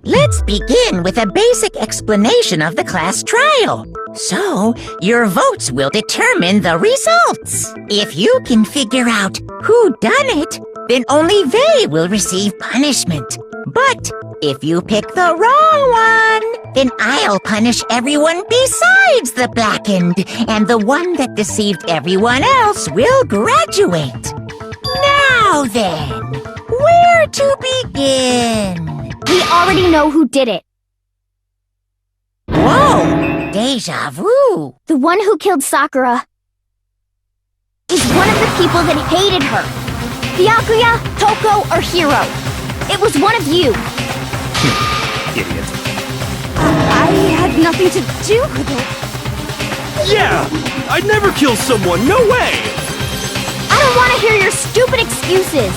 Let's begin with a basic explanation of the class trial. So, your votes will determine the results. If you can figure out who done it, then only they will receive punishment. But if you pick the wrong one, then I'll punish everyone besides the blackened, and the one that deceived everyone else will graduate. Now then, where to begin? We already know who did it. Whoa! Deja vu! The one who killed Sakura is one of the people that hated her. Byakuya, Toko, or Hiro. It was one of you. Idiot. I had nothing to do with it. Yeah! I'd never kill someone, no way! I don't want to hear your stupid excuses.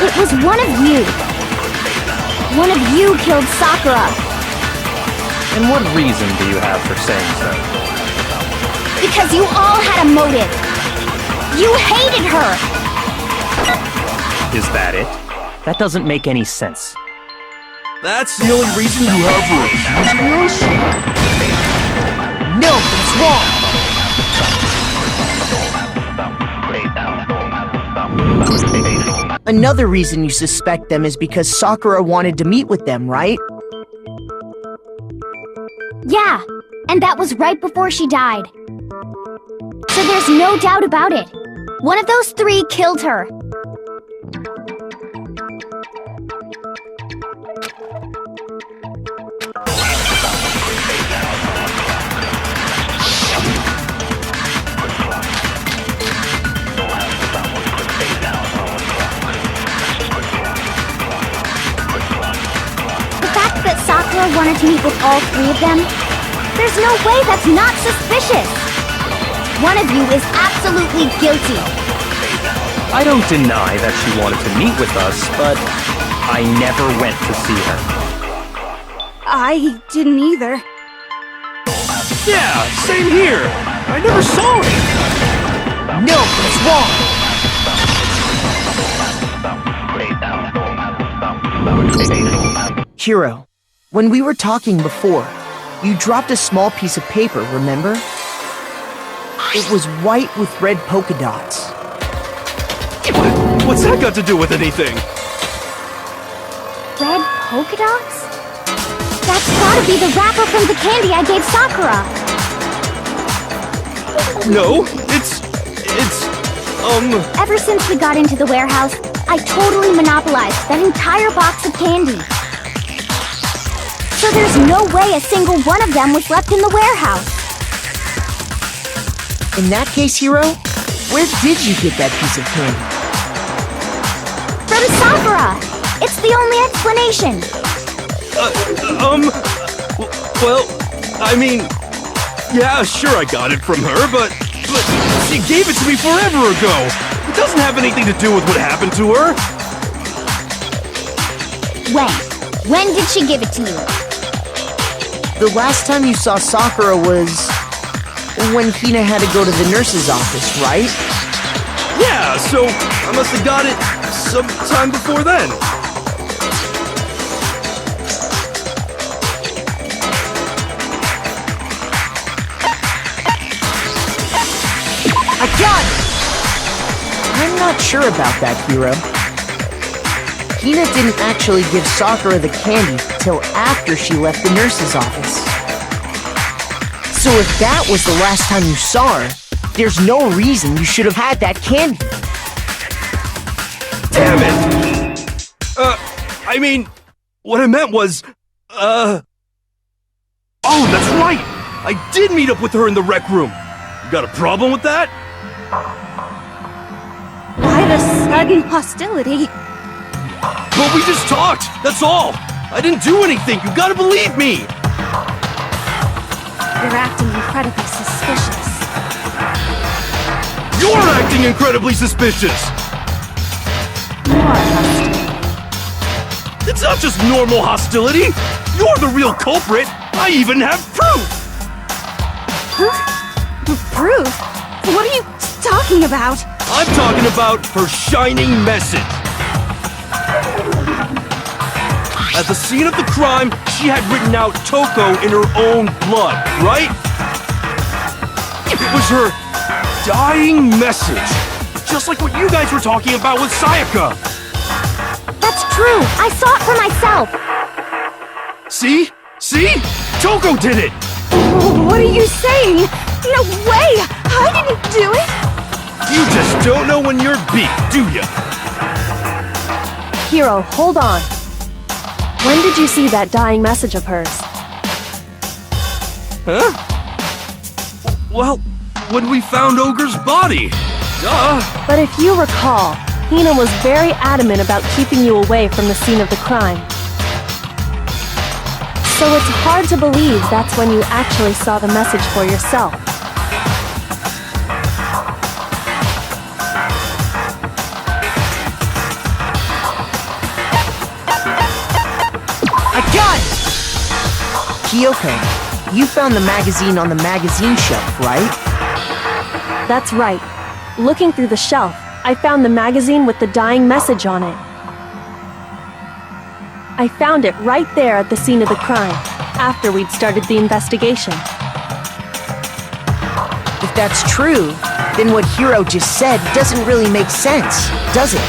It was one of you. One of you killed Sakura. And what reason do you have for saying so? Because you all had a motive. You hated her. Is that it? That doesn't make any sense. That's the only reason you have for accusing us? No, that's wrong! Another reason you suspect them is because Sakura wanted to meet with them, right? Yeah, and that was right before she died. So there's no doubt about it. One of those three killed her. Sakura wanted to meet with all three of them? There's no way that's not suspicious! One of you is absolutely guilty. I don't deny that she wanted to meet with us, but I never went to see her. I didn't either. Yeah, same here! I never saw it! No, it's wrong! Hiro, when we were talking before, you dropped a small piece of paper, remember? It was white with red polka dots. What's that got to do with anything? Red polka dots? That's gotta be the wrapper from the candy I gave Sakura! No, it's... Ever since we got into the warehouse, I totally monopolized that entire box of candy. So there's no way a single one of them was left in the warehouse. In that case, Hiro, where did you get that piece of candy? From Sakura! It's the only explanation. Well, I mean... Yeah, sure I got it from her, but she gave it to me forever ago! It doesn't have anything to do with what happened to her! When did she give it to you? The last time you saw Sakura was... when Hina had to go to the nurse's office, right? Yeah, so I must have got it sometime before then. I got it! I'm not sure about that, Hiro. Hina didn't actually give Sakura the candy till after she left the nurse's office. So if that was the last time you saw her, there's no reason you should have had that candy. Damn it! I mean, what I meant was, Oh, that's right! I did meet up with her in the rec room. You got a problem with that? Why the sudden hostility? Well, we just talked, that's all! I didn't do anything, you gotta believe me! You're acting incredibly suspicious. You're acting incredibly suspicious! You are hostile. It's not just normal hostility! You're the real culprit! I even have proof! Proof? What are you talking about? I'm talking about her shining message! At the scene of the crime, she had written out Toko in her own blood, right? It was her dying message. Just like what you guys were talking about with Sayaka. That's true. I saw it for myself. See? See? Toko did it! What are you saying? No way! I didn't do it! You just don't know when you're beat, do ya? Hiro, hold on. When did you see that dying message of hers? Huh? Well, when we found Ogre's body. Duh! But if you recall, Hina was very adamant about keeping you away from the scene of the crime. So it's hard to believe that's when you actually saw the message for yourself. Kyoko, you found the magazine on the magazine shelf, right? That's right. Looking through the shelf, I found the magazine with the dying message on it. I found it right there at the scene of the crime, after we'd started the investigation. If that's true, then what Hiro just said doesn't really make sense, does it?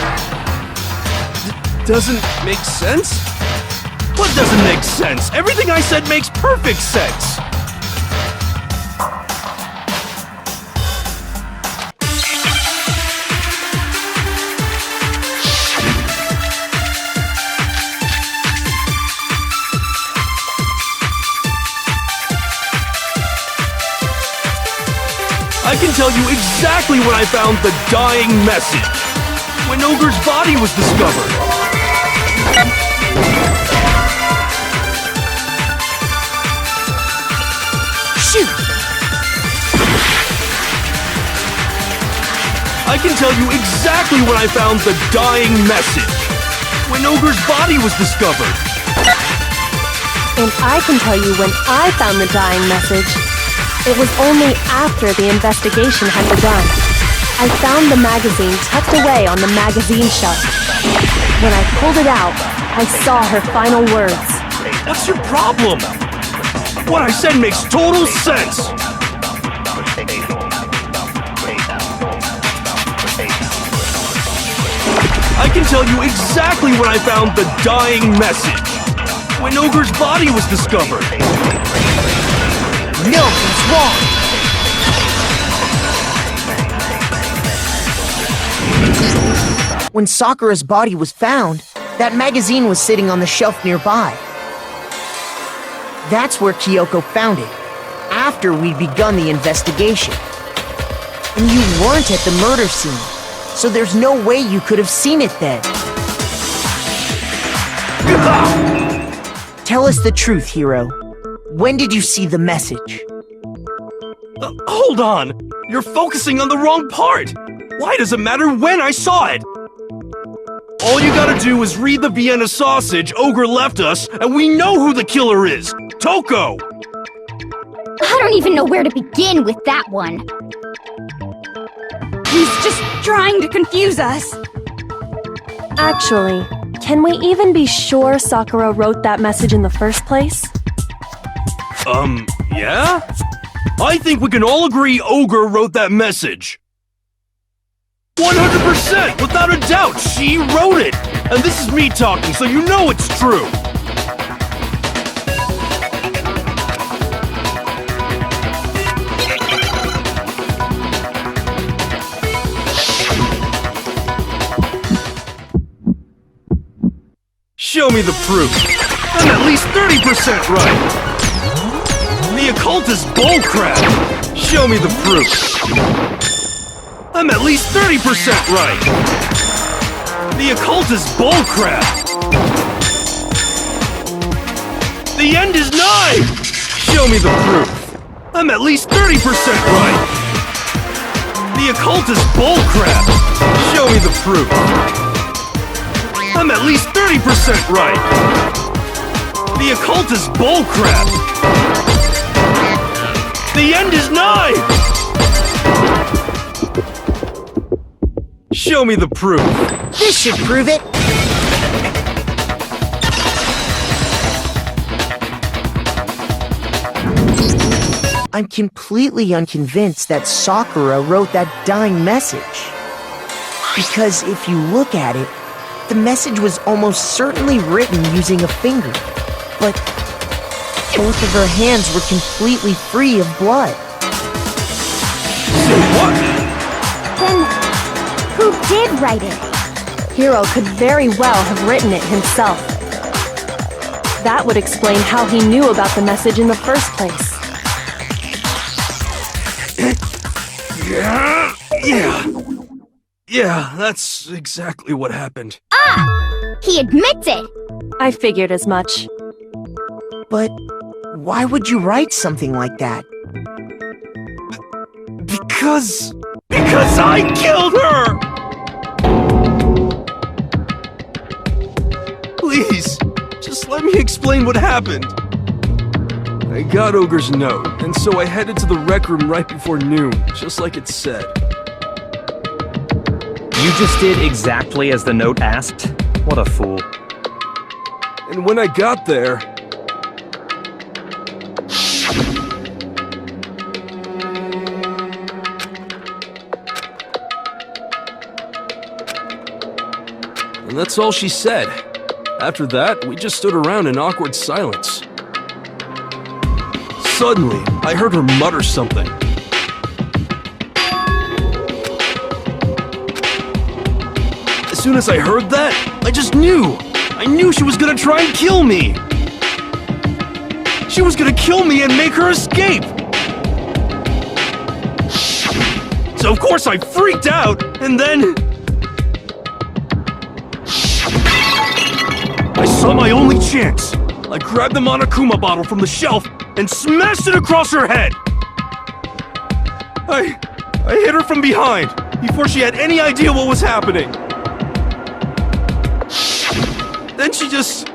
Doesn't make sense? What doesn't make sense? Everything I said makes perfect sense! I can tell you exactly when I found the dying message. When Ogre's body was discovered. Shoot! I can tell you exactly when I found the dying message. When Ogre's body was discovered. And I can tell you when I found the dying message. It was only after the investigation had begun. I found the magazine tucked away on the magazine shelf. When I pulled it out, I saw her final words. What's your problem? What I said makes total sense! I can tell you exactly when I found the dying message. When Ogre's body was discovered. No, it's wrong! When Sakura's body was found, that magazine was sitting on the shelf nearby. That's where Kyoko found it, after we'd begun the investigation. And you weren't at the murder scene, so there's no way you could have seen it then. Tell us the truth, Hiro. When did you see the message? Hold on! You're focusing on the wrong part! Why does it matter when I saw it? All you gotta do is read the Vienna sausage Ogre left us, and we know who the killer is! Toko! I don't even know where to begin with that one. He's just trying to confuse us. Actually, can we even be sure Sakura wrote that message in the first place? Yeah? I think we can all agree Ogre wrote that message. 100%! Without a doubt, she wrote it! And this is me talking, so you know it's true! Show me the proof. I'm at least 30% right. The occult is bullcrap. Show me the proof. I'm at least 30% right. The occult is bullcrap. The end is nigh. Show me the proof. I'm at least 30% right. The occult is bullcrap. Show me the proof. I'm at least 30% right! The occult is bullcrap! The end is nigh! Show me the proof. This should prove it. I'm completely unconvinced that Sakura wrote that dying message. Because if you look at it, the message was almost certainly written using a finger, but both of her hands were completely free of blood. Say what? Then, who did write it? Hiro could very well have written it himself. That would explain how he knew about the message in the first place. Yeah, that's exactly what happened. Ah! He admits it! I figured as much. But why would you write something like that? Because I killed her! Please, just let me explain what happened. I got Ogre's note, and so I headed to the rec room right before noon, just like it said. You just did exactly as the note asked? What a fool. And when I got there... And that's all she said. After that, we just stood around in awkward silence. Suddenly, I heard her mutter something. As soon as I heard that, I just knew! I knew she was gonna try and kill me! She was gonna kill me and make her escape! So of course I freaked out, and then... I saw my only chance! I grabbed the Monokuma bottle from the shelf and smashed it across her head! I hit her from behind, before she had any idea what was happening. Then she just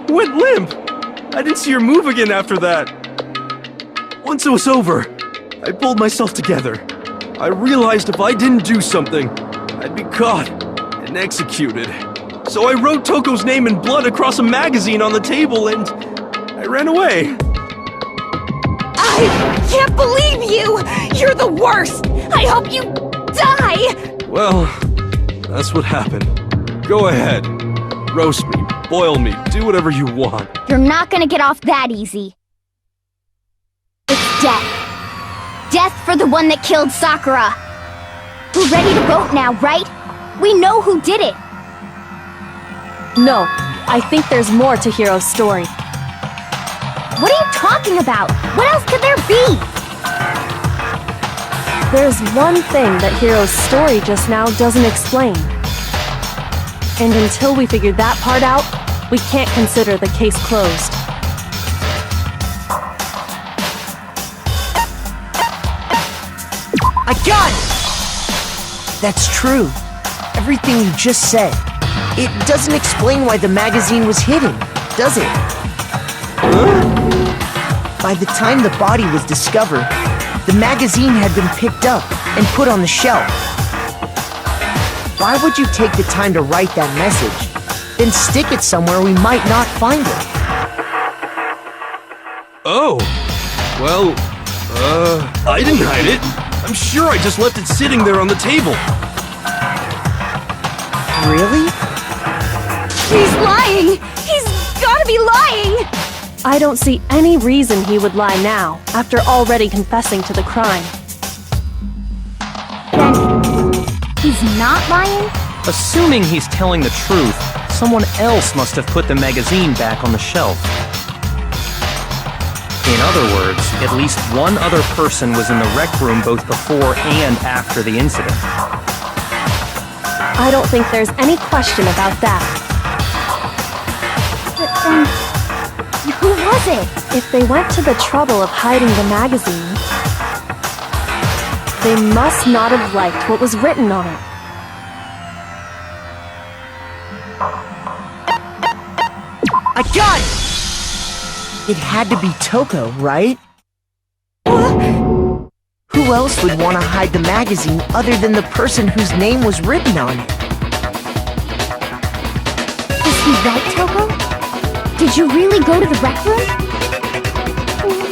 went limp. I didn't see her move again after that. Once it was over, I pulled myself together. I realized if I didn't do something, I'd be caught and executed. So I wrote Toko's name in blood across a magazine on the table and I ran away. I can't believe you! You're the worst! I hope you die! Well, that's what happened. Go ahead. Roast me, boil me, do whatever you want. You're not gonna get off that easy. It's death. Death for the one that killed Sakura. We're ready to vote now, right? We know who did it. No, I think there's more to Hiro's story. What are you talking about? What else could there be? There's one thing that Hiro's story just now doesn't explain. And until we figure that part out, we can't consider the case closed. I got it! That's true. Everything you just said. It doesn't explain why the magazine was hidden, does it? By the time the body was discovered, the magazine had been picked up and put on the shelf. Why would you take the time to write that message? Then stick it somewhere we might not find it. Oh. Well, I didn't hide it. I'm sure I just left it sitting there on the table. Really? He's lying! He's gotta be lying! I don't see any reason he would lie now, after already confessing to the crime. Then, he's not lying? Assuming he's telling the truth, someone else must have put the magazine back on the shelf. In other words, at least one other person was in the rec room both before and after the incident. I don't think there's any question about that. But then, who was it? If they went to the trouble of hiding the magazine, they must not have liked what was written on it. I got it! It had to be Toko, right? Who else would want to hide the magazine other than the person whose name was written on it? Is he right, Toko? Did you really go to the rec room?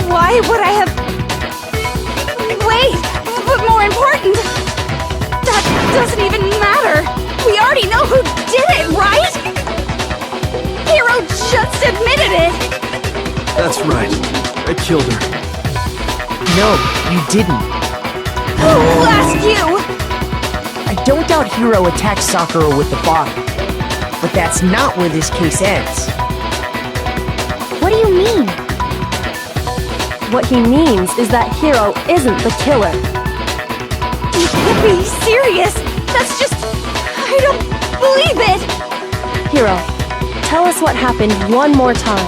Why would I have... Wait! But more important... That doesn't even matter! We already know who did it, right? Hiro just admitted it! That's right. I killed her. No, you didn't. Who asked you? I don't doubt Hiro attacked Sakura with the bottle. But that's not where this case ends. What do you mean? What he means is that Hiro isn't the killer. You can't be serious! That's just... I don't believe it! Hiro, tell us what happened one more time.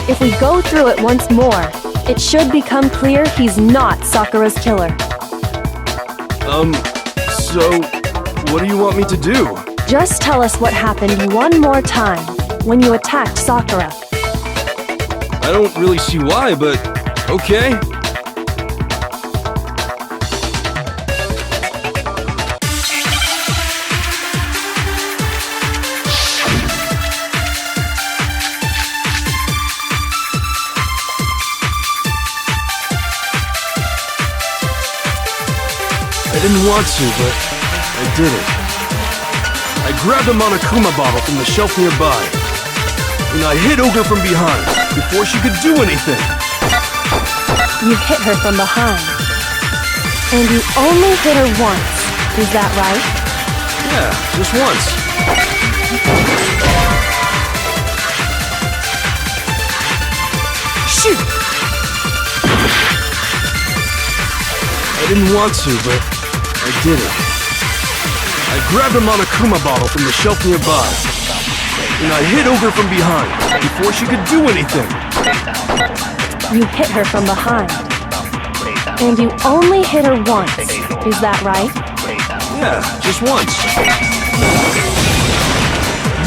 If we go through it once more, it should become clear he's not Sakura's killer. So, what do you want me to do? Just tell us what happened one more time when you attacked Sakura. I don't really see why, but okay. I didn't want to, but I did it. I grabbed a Monokuma bottle from the shelf nearby, and I hit Ogre from behind before she could do anything. You hit her from behind. And you only hit her once, is that right? Yeah, just once. Shoot! I didn't want to, but I did it. I grabbed a Monokuma bottle from the shelf nearby, and I hit Ogre from behind before she could do anything. You hit her from behind. And you only hit her once, is that right? Yeah, just once.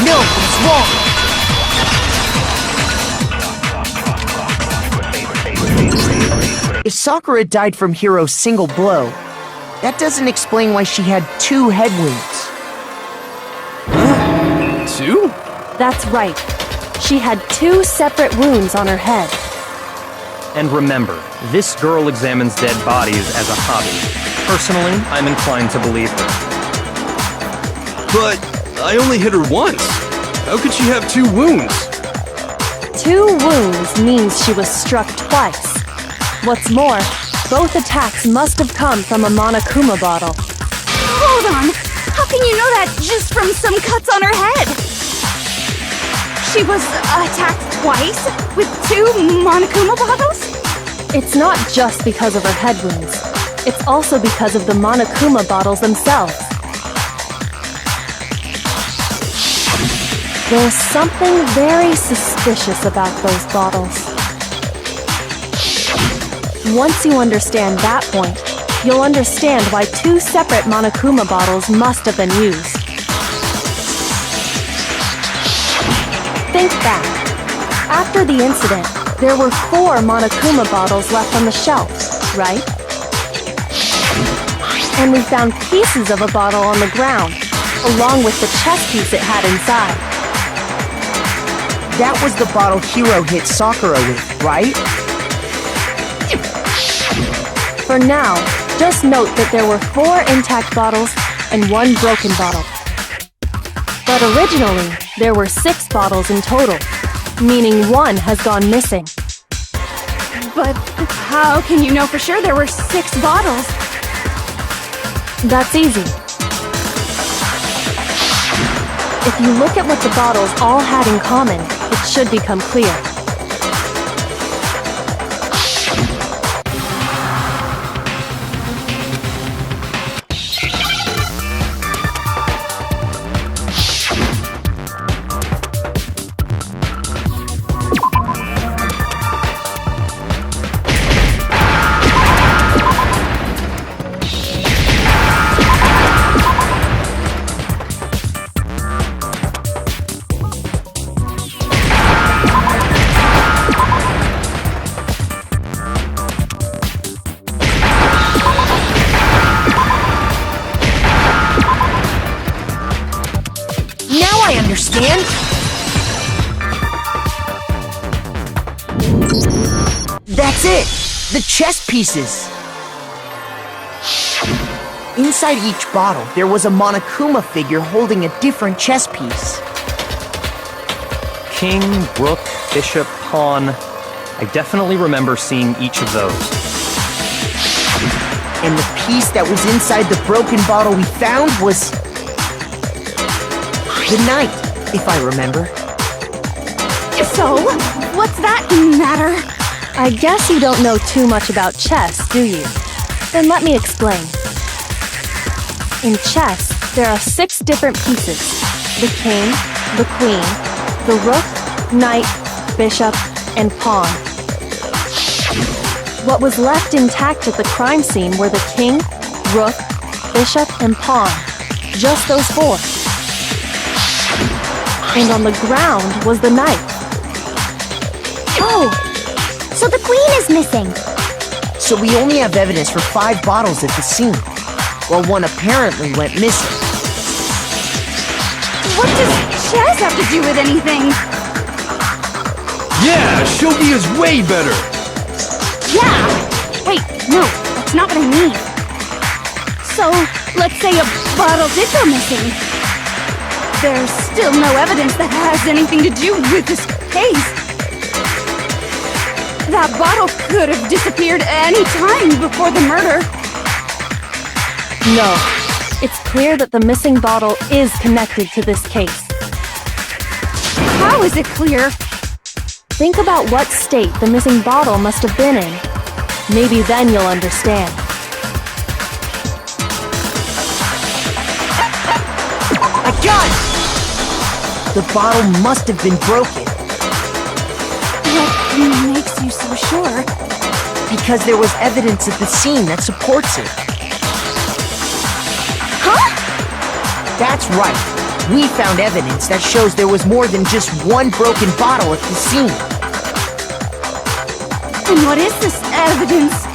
No, it's wrong! If Sakura died from Hiro's single blow, that doesn't explain why she had 2 head wounds. Huh? 2? That's right. She had 2 separate wounds on her head. And remember, this girl examines dead bodies as a hobby. Personally, I'm inclined to believe her. But I only hit her once. How could she have 2 wounds? 2 wounds means she was struck twice. What's more, both attacks must have come from a Monokuma bottle. Hold on! How can you know that just from some cuts on her head? She was attacked twice? With 2 Monokuma bottles? It's not just because of her head wounds. It's also because of the Monokuma bottles themselves. There's something very suspicious about those bottles. Once you understand that point, you'll understand why 2 separate Monokuma bottles must have been used. Think back. After the incident, there were 4 Monokuma bottles left on the shelf, right? And we found pieces of a bottle on the ground, along with the chess piece it had inside. That was the bottle Hiro hit Sakura with, right? For now, just note that there were 4 intact bottles and 1 broken bottle. But originally, there were 6 bottles in total, meaning 1 has gone missing. But how can you know for sure there were 6 bottles? That's easy. If you look at what the bottles all had in common, it should become clear. Understand? That's it! The chess pieces! Inside each bottle, there was a Monokuma figure holding a different chess piece. King, rook, bishop, pawn. I definitely remember seeing each of those. And the piece that was inside the broken bottle we found was the knight, if I remember. So, what's that matter? I guess you don't know too much about chess, do you? Then let me explain. In chess, there are 6 different pieces: the king, the queen, the rook, knight, bishop, and pawn. What was left intact at the crime scene were the king, rook, bishop, and pawn. Just those 4. And on the ground was the knight. Oh, so the queen is missing. So we only have evidence for 5 bottles at the scene, while 1 apparently went missing. What does chess have to do with anything? Yeah, shogi is way better. Yeah! Wait, no, that's not what I mean. So, let's say a bottle did go missing. There's still no evidence that has anything to do with this case. That bottle could have disappeared any time before the murder. No, it's clear that the missing bottle is connected to this case. How is it clear? Think about what state the missing bottle must have been in. Maybe then you'll understand. I got it! The bottle must have been broken. What makes you so sure? Because there was evidence at the scene that supports it. Huh? That's right. We found evidence that shows there was more than just 1 broken bottle at the scene. And what is this evidence?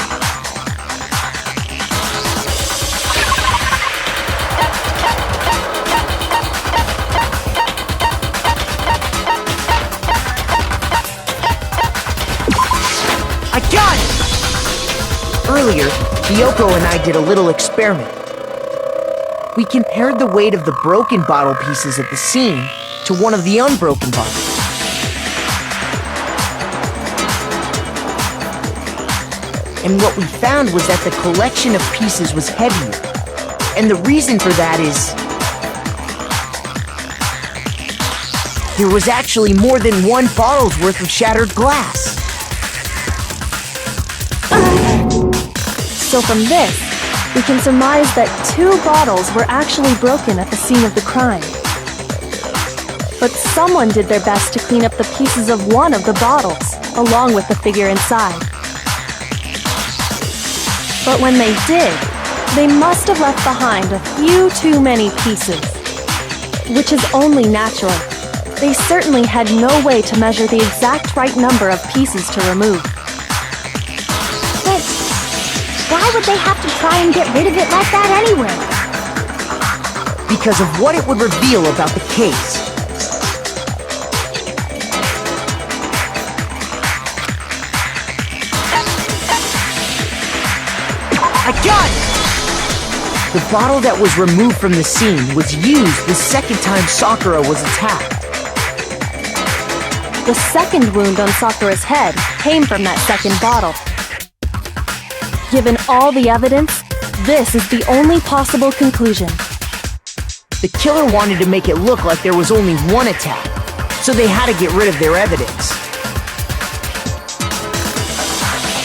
I got it! Earlier, Kyoko and I did a little experiment. We compared the weight of the broken bottle pieces at the scene to one of the unbroken bottles. And what we found was that the collection of pieces was heavier. And the reason for that is there was actually more than 1 bottle's worth of shattered glass. So from this, we can surmise that 2 bottles were actually broken at the scene of the crime. But someone did their best to clean up the pieces of one of the bottles, along with the figure inside. But when they did, they must have left behind a few too many pieces. Which is only natural. They certainly had no way to measure the exact right number of pieces to remove. Why would they have to try and get rid of it like that anyway? because of what it would reveal about the case. I got it! The bottle that was removed from the scene was used the second time Sakura was attacked. The second wound on Sakura's head came from that second bottle. Given all the evidence, this is the only possible conclusion. The killer wanted to make it look like there was only one attack, so they had to get rid of their evidence.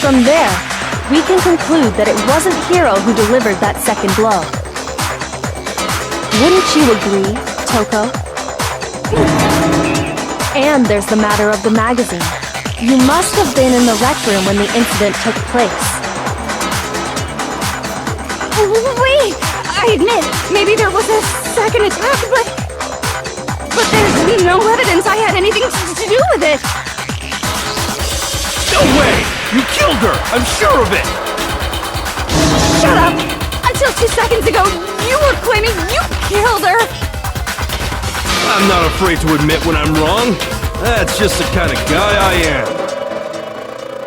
From there, we can conclude that it wasn't Hiro who delivered that second blow. Wouldn't you agree, Toko? And there's the matter of the magazine. You must have been in the rec room when the incident took place. Wait! I admit, maybe there was a second attack, but there's no evidence I had anything to do with it. No way! You killed her! I'm sure of it! Shut up! Until 2 seconds ago, you were claiming you killed her! I'm not afraid to admit when I'm wrong. That's just the kind of guy I am.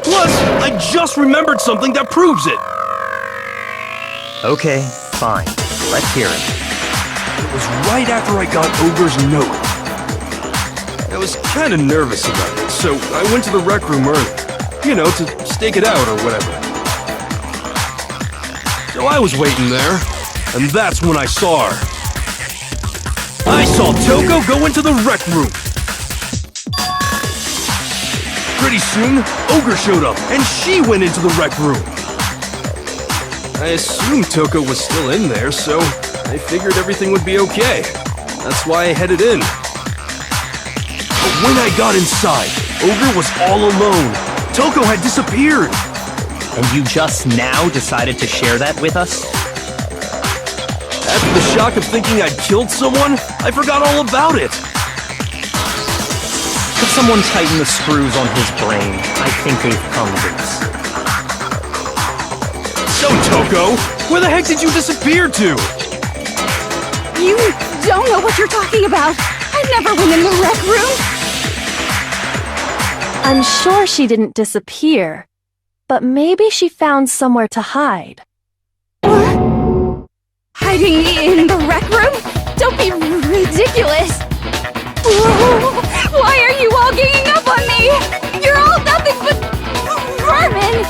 Plus, I just remembered something that proves it. Okay, fine. Let's hear it. It was right after I got Ogre's note. I was kind of nervous about it, so I went to the rec room early. You know, to stake it out or whatever. So I was waiting there, and that's when I saw her. I saw Toko go into the rec room. Pretty soon, Ogre showed up, and she went into the rec room. I assumed Toko was still in there, so I figured everything would be okay. That's why I headed in. But when I got inside, Ogre was all alone. Toko had disappeared. And you just now decided to share that with us? After the shock of thinking I'd killed someone, I forgot all about it. Could someone tighten the screws on his brain? I think they've come loose. So, Toko, where the heck did you disappear to? You don't know what you're talking about. I never went in the rec room. I'm sure she didn't disappear, but maybe she found somewhere to hide. What? Hiding in the rec room? Don't be ridiculous. Why are you all ganging up on me? You're all nothing but vermin.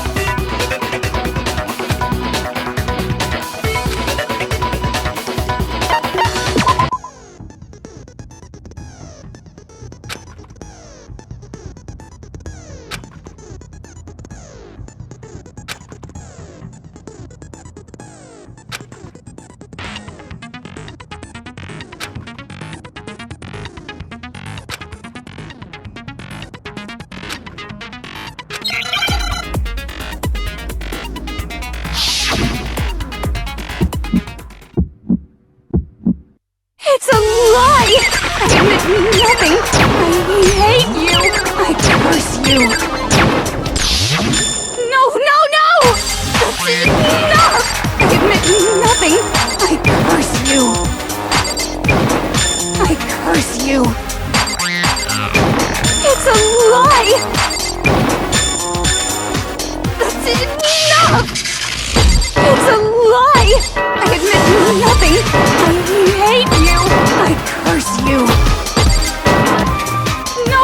It's a lie! I admit nothing! I hate you! I curse you! No! That's enough! I admit nothing! I curse you! I curse you! It's a lie! That's enough! It's a lie! I admit nothing! I hate you! I curse you! No!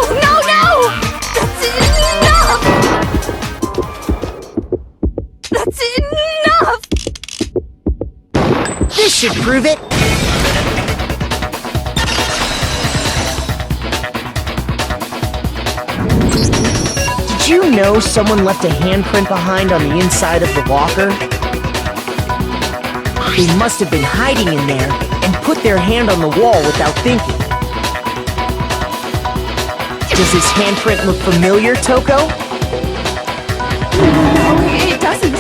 That's enough! That's enough! This should prove it! Did you know someone left a handprint behind on the inside of the locker? They must have been hiding in there and put their hand on the wall without thinking. Does this handprint look familiar, Toko? No, it doesn't.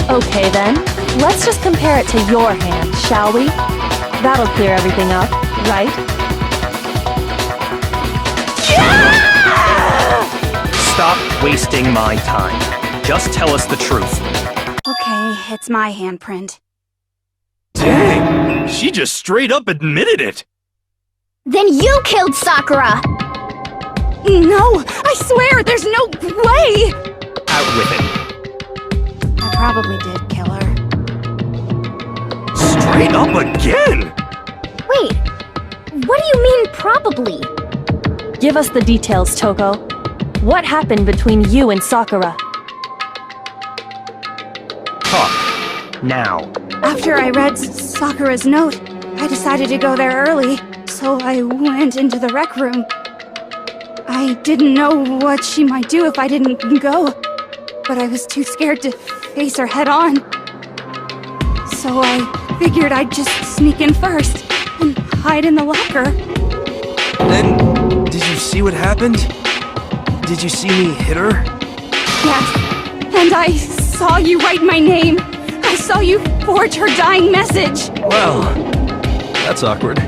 Okay then, let's just compare it to your hand, shall we? That'll clear everything up, right? Stop wasting my time. Just tell us the truth. Okay, it's my handprint. Dang! She just straight up admitted it. Then you killed Sakura! No, I swear, there's no way! Out with it. I probably did kill her. Straight up again? Wait, what do you mean probably? Give us the details, Toko. What happened between you and Sakura? Talk. Now. After I read Sakura's note, I decided to go there early, so I went into the rec room. I didn't know what she might do if I didn't go, but I was too scared to face her head on. So I figured I'd just sneak in first and hide in the locker. Then, did you see what happened? Did you see me hit her? Yes, and I saw you write my name. I saw you forge her dying message. Well, that's awkward.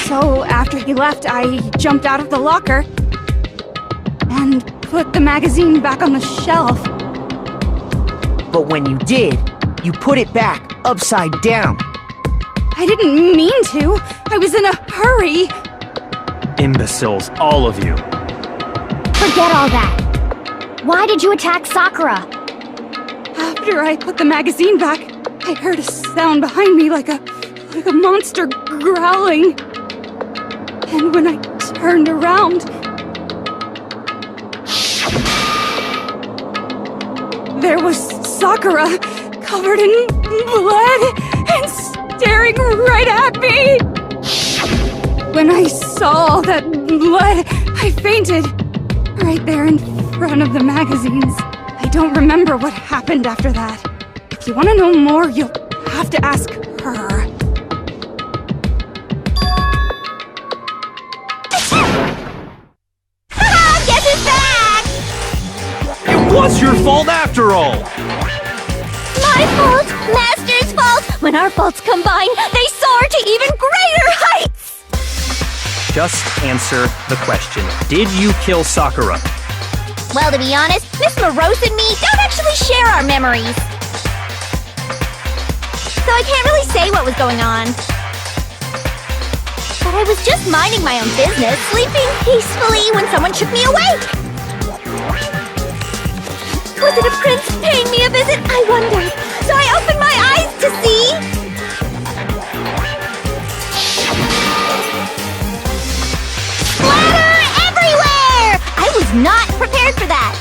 So after he left, I jumped out of the locker and put the magazine back on the shelf. But when you did, you put it back upside down. I didn't mean to. I was in a hurry. Imbeciles, all of you. Forget all that. Why did you attack Sakura? After I put the magazine back, I heard a sound behind me like a monster growling. And when I turned around, there was Sakura, covered in blood and staring right at me. When I saw that blood, I fainted right there in front of the magazines. I don't remember what happened after that. If you want to know more, you'll have to ask her. Guess who's back? It was your fault after all! My fault, Master's fault. When our faults combine, they soar to even greater heights. Just answer the question. Did you kill Sakura? Well, to be honest, Miss Morose and me don't actually share our memories. So I can't really say what was going on. But I was just minding my own business, sleeping peacefully when someone shook me awake. Was it a prince paying me a visit? I wondered. So I opened my eyes to see... Splatter everywhere! I was not prepared for that.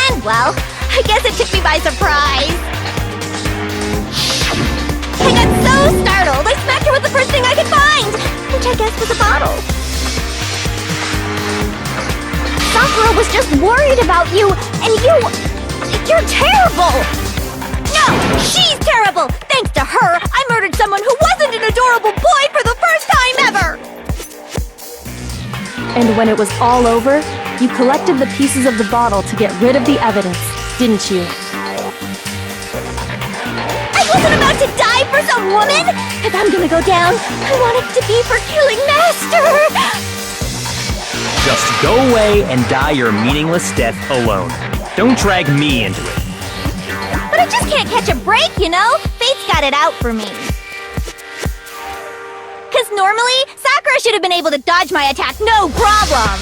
And, well, I guess it took me by surprise. I got so startled, I smacked her with the first thing I could find, which I guess was a bottle. Sakura was just worried about you, and you're terrible! No, she's terrible! Thanks to her, I murdered someone who wasn't an adorable boy for the first time ever! And when it was all over, you collected the pieces of the bottle to get rid of the evidence, didn't you? I wasn't about to die for some woman! If I'm gonna go down, I want it to be for killing Master! Just go away and die your meaningless death alone. Don't drag me into it. But I just can't catch a break, you know? Fate's got it out for me. Cause normally, Sakura should have been able to dodge my attack no problem!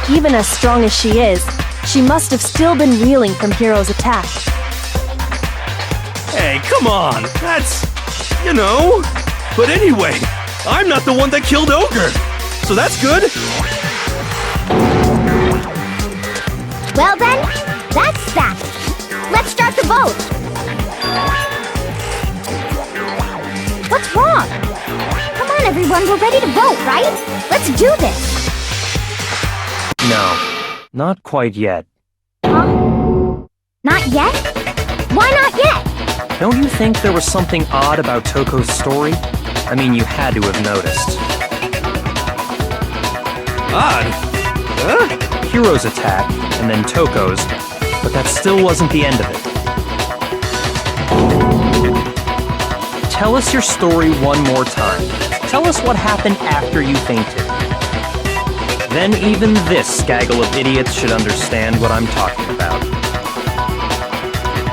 Even as strong as she is, she must have still been reeling from Hiro's attack. Hey, come on! That's... you know... But anyway, I'm not the one that killed Ogre! So that's good! Well then, that's that. Let's start the vote. What's wrong? Come on everyone, we're ready to vote, right? Let's do this. No, not quite yet. Huh? Not yet? Why not yet? Don't you think there was something odd about Toko's story? I mean, you had to have noticed. Odd? Huh? Hiro's attack, and then Toko's, but that still wasn't the end of it. Tell us your story one more time. Tell us what happened after you fainted. Then even this gaggle of idiots should understand what I'm talking about.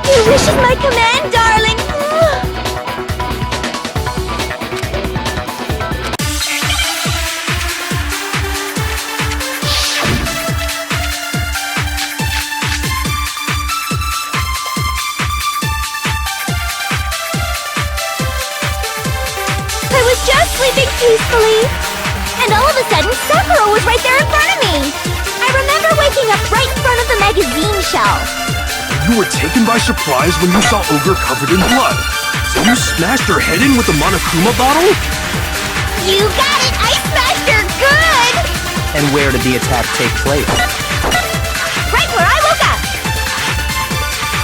Your wish is my command, darling. was just sleeping peacefully. And all of a sudden, Sakura was right there in front of me. I remember waking up right in front of the magazine shelf. You were taken by surprise when you saw Ogre covered in blood. So you smashed her head in with the Monokuma bottle? You got it! I smashed her good! And where did the attack take place? Right where I woke up!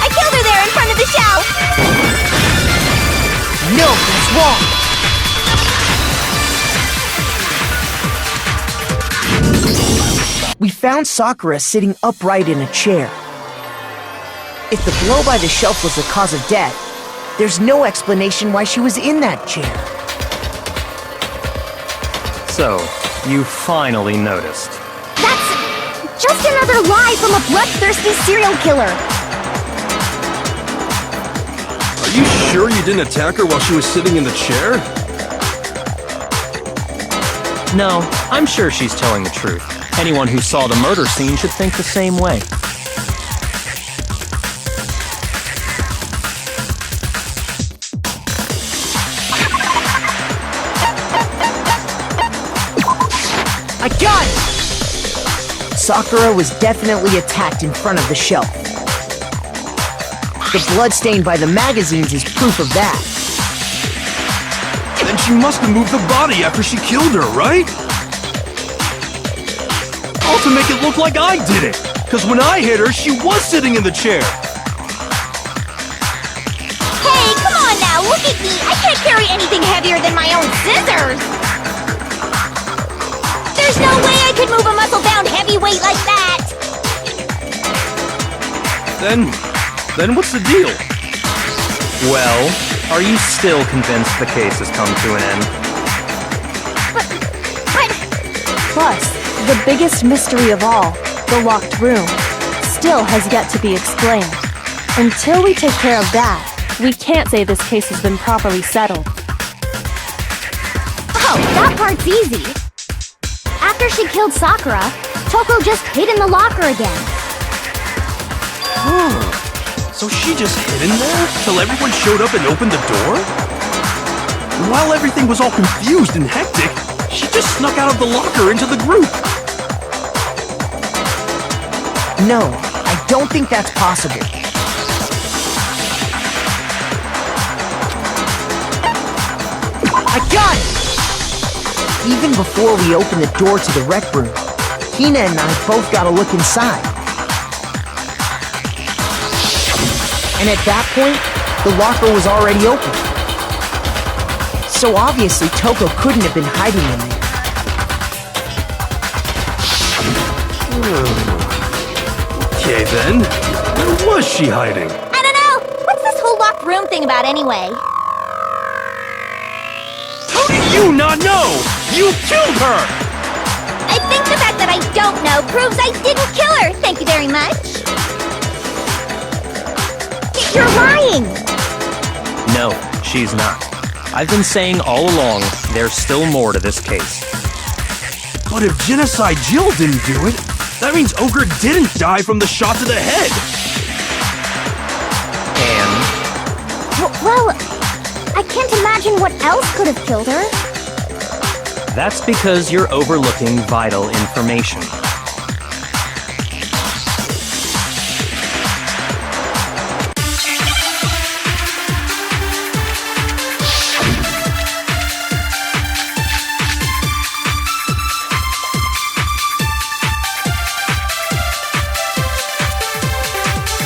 I killed her there in front of the shelf! No, that's wrong! We found Sakura sitting upright in a chair. If the blow by the shelf was the cause of death, there's no explanation why she was in that chair. So, you finally noticed. That's just another lie from a bloodthirsty serial killer. Are you sure you didn't attack her while she was sitting in the chair? No, I'm sure she's telling the truth. Anyone who saw the murder scene should think the same way. I got it! Sakura was definitely attacked in front of the shelf. The blood stained by the magazines is proof of that. Then she must have moved the body after she killed her, right? All to make it look like I did it! Because when I hit her, she was sitting in the chair! Hey, come on now, look at me! I can't carry anything heavier than my own scissors! There's no way I could move a muscle-bound heavyweight like that! Then what's the deal? Well, are you still convinced the case has come to an end? But... Plus, the biggest mystery of all, the locked room, still has yet to be explained. Until we take care of that, we can't say this case has been properly settled. Oh, that part's easy. After she killed Sakura, Toko just hid in the locker again. So she just hid in there till everyone showed up and opened the door? And while everything was all confused and hectic, she just snuck out of the locker into the group. No, I don't think that's possible. I got it! Even before we opened the door to the rec room, Hina and I both got a look inside. And at that point, the locker was already open. So obviously Toko couldn't have been hiding in there. Okay then, where was she hiding? I don't know! What's this whole locked room thing about anyway? How do you not know? You killed her! I think the fact that I don't know proves I didn't kill her, thank you very much. You're lying! No, she's not. I've been saying all along, there's still more to this case. But if Genocide Jill didn't do it, that means Ogre didn't die from the shot to the head! And? Well, I can't imagine what else could have killed her. That's because you're overlooking vital information.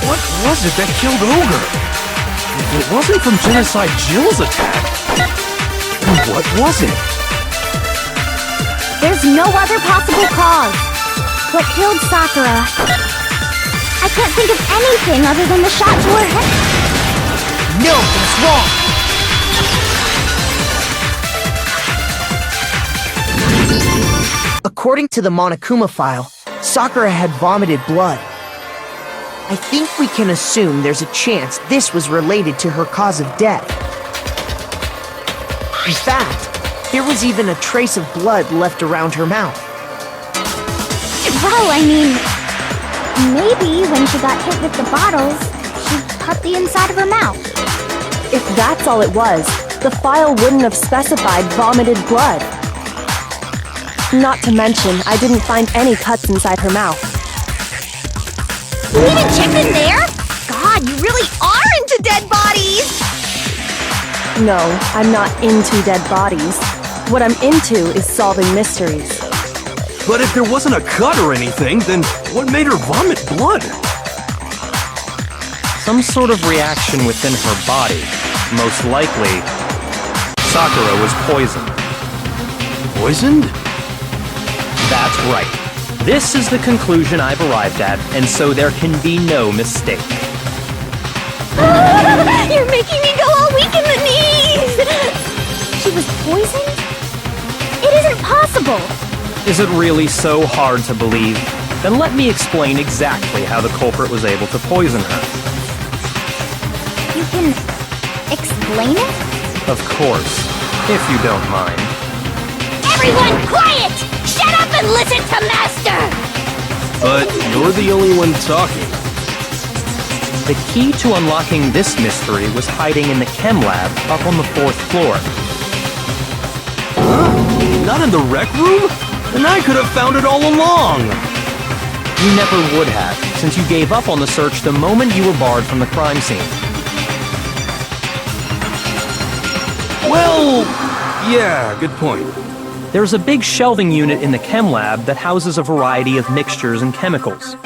What was it that killed Ogre? If it wasn't from Genocide Jill's attack, then what was it? There's no other possible cause. What killed Sakura? I can't think of anything other than the shot to her head. No, that's wrong! According to the Monokuma file, Sakura had vomited blood. I think we can assume there's a chance this was related to her cause of death. In fact, there was even a trace of blood left around her mouth. Well, I mean, maybe when she got hit with the bottles, she cut the inside of her mouth. If that's all it was, the file wouldn't have specified vomited blood. Not to mention, I didn't find any cuts inside her mouth. You even checked in there? God, you really are into dead bodies! No, I'm not into dead bodies. What I'm into is solving mysteries. But if there wasn't a cut or anything, then what made her vomit blood? Some sort of reaction within her body. Most likely, Sakura was poisoned. Poisoned? That's right. This is the conclusion I've arrived at, and so there can be no mistake. You're making me go all weak in the knees! She was poisoned? It isn't possible! Is it really so hard to believe? Then let me explain exactly how the culprit was able to poison her. You can explain it? Of course, if you don't mind. Everyone quiet! Shut up and listen to Master! But you're the only one talking. The key to unlocking this mystery was hiding in the chem lab up on the 4th floor. Huh? Not in the rec room? Then I could have found it all along! You never would have, since you gave up on the search the moment you were barred from the crime scene. Well, yeah, good point. There's a big shelving unit in the chem lab that houses a variety of mixtures and chemicals.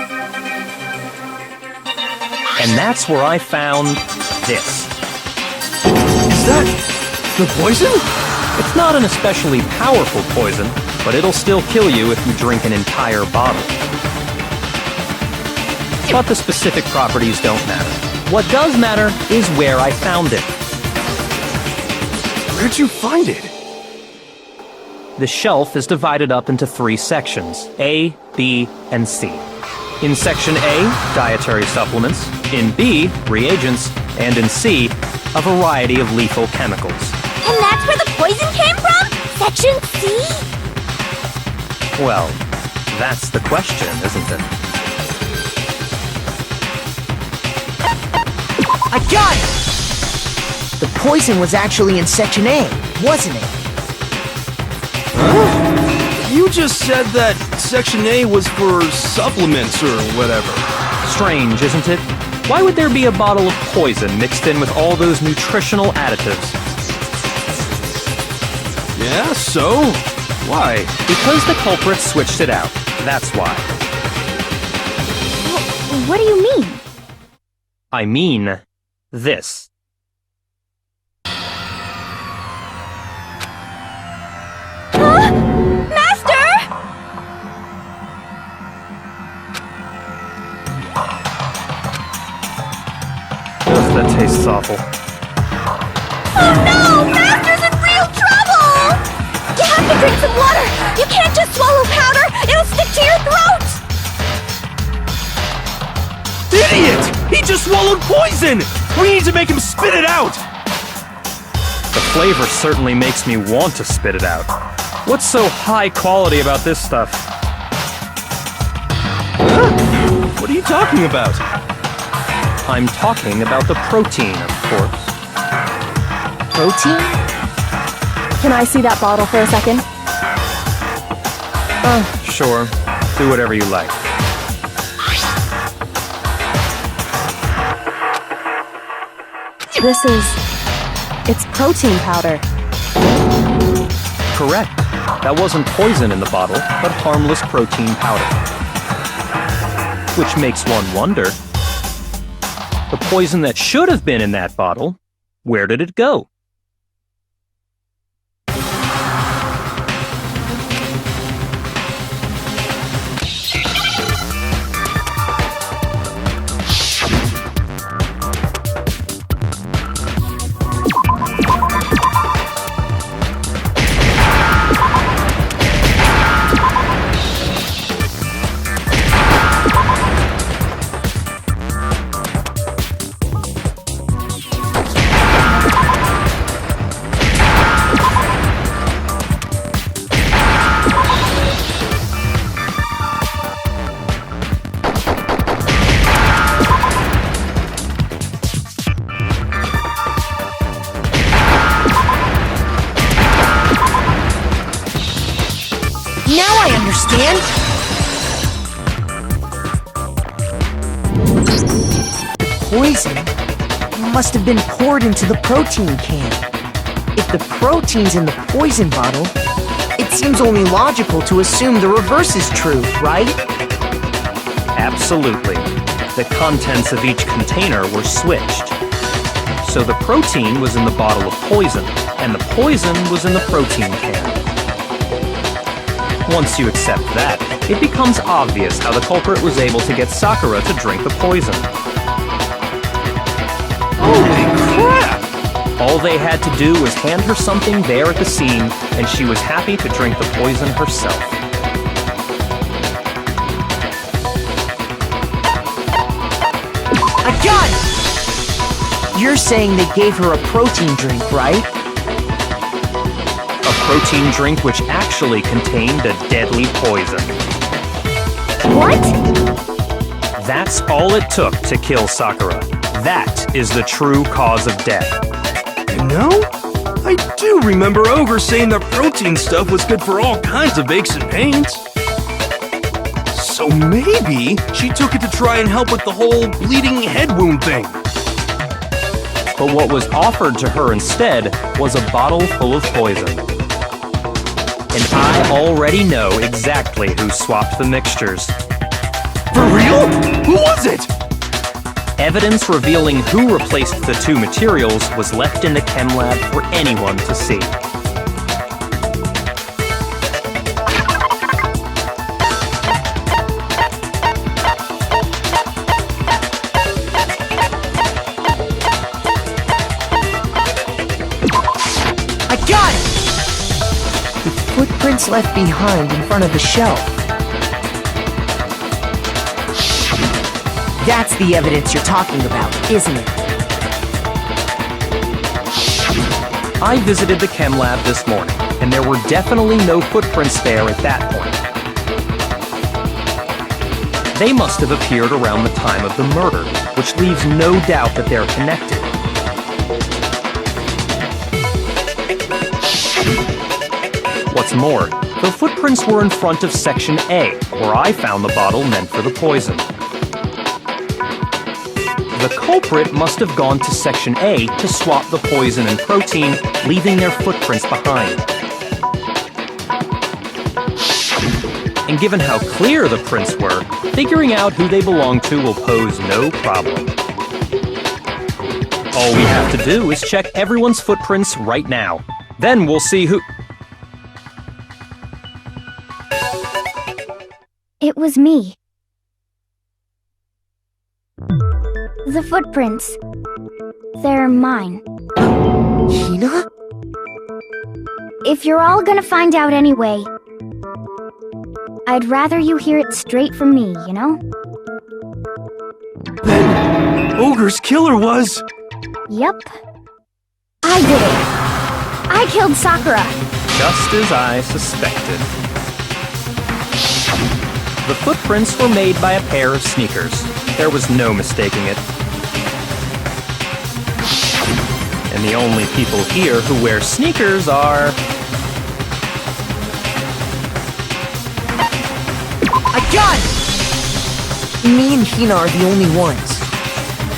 And that's where I found this. Is that the poison? It's not an especially powerful poison, but it'll still kill you if you drink an entire bottle. But the specific properties don't matter. What does matter is where I found it. Where'd you find it? The shelf is divided up into 3 sections, A, B, and C. In Section A, dietary supplements. In B, reagents. And in C, a variety of lethal chemicals. And that's where the poison came from? Section C? Well, that's the question, isn't it? I got it! The poison was actually in Section A, wasn't it? Huh? You just said that Section A was for supplements or whatever. Strange, isn't it? Why would there be a bottle of poison mixed in with all those nutritional additives? Yeah, so? Why? Because the culprit switched it out. That's why. What do you mean? I mean this. Master! Ugh, that tastes awful. Oh no! Master's in real trouble! You have to drink some water! You can't just swallow powder! It'll stick to your throat! Idiot! He just swallowed poison! We need to make him spit it out! The flavor certainly makes me want to spit it out. What's so high quality about this stuff? Huh? What are you talking about? I'm talking about the protein, of course. Protein? Can I see that bottle for a second? Sure. Do whatever you like. It's protein powder. Correct. That wasn't poison in the bottle, but harmless protein powder. Which makes one wonder, the poison that should have been in that bottle, where did it go? Now I understand! Poison must have been poured into the protein can. If the protein's in the poison bottle, it seems only logical to assume the reverse is true, right? Absolutely. The contents of each container were switched. So the protein was in the bottle of poison, and the poison was in the protein can. Once you accept that, it becomes obvious how the culprit was able to get Sakura to drink the poison. Holy crap! All they had to do was hand her something there at the scene, and she was happy to drink the poison herself. I got it! You're saying they gave her a protein drink, right? A protein drink which actually contained a deadly poison. What? That's all it took to kill Sakura. That is the true cause of death. You know, I do remember Ogre saying that protein stuff was good for all kinds of aches and pains. So maybe she took it to try and help with the whole bleeding head wound thing. But what was offered to her instead was a bottle full of poison. And I already know exactly who swapped the mixtures. For real? Who was it? Evidence revealing who replaced the two materials was left in the chem lab for anyone to see. I got it! The footprints left behind in front of the shelf. That's the evidence you're talking about, isn't it? I visited the chem lab this morning, and there were definitely no footprints there at that point. They must have appeared around the time of the murder, which leaves no doubt that they're connected. What's more, the footprints were in front of Section A, where I found the bottle meant for the poison. The culprit must have gone to Section A to swap the poison and protein, leaving their footprints behind. And given how clear the prints were, figuring out who they belong to will pose no problem. All we have to do is check everyone's footprints right now. Then we'll see who... It was me. The footprints. They're mine. Hina? If you're all gonna find out anyway, I'd rather you hear it straight from me, you know? Then Ogre's killer was... Yep. I did it. I killed Sakura. Just as I suspected. The footprints were made by a pair of sneakers. There was no mistaking it. And the only people here who wear sneakers are... I got it! Me and Hina are the only ones.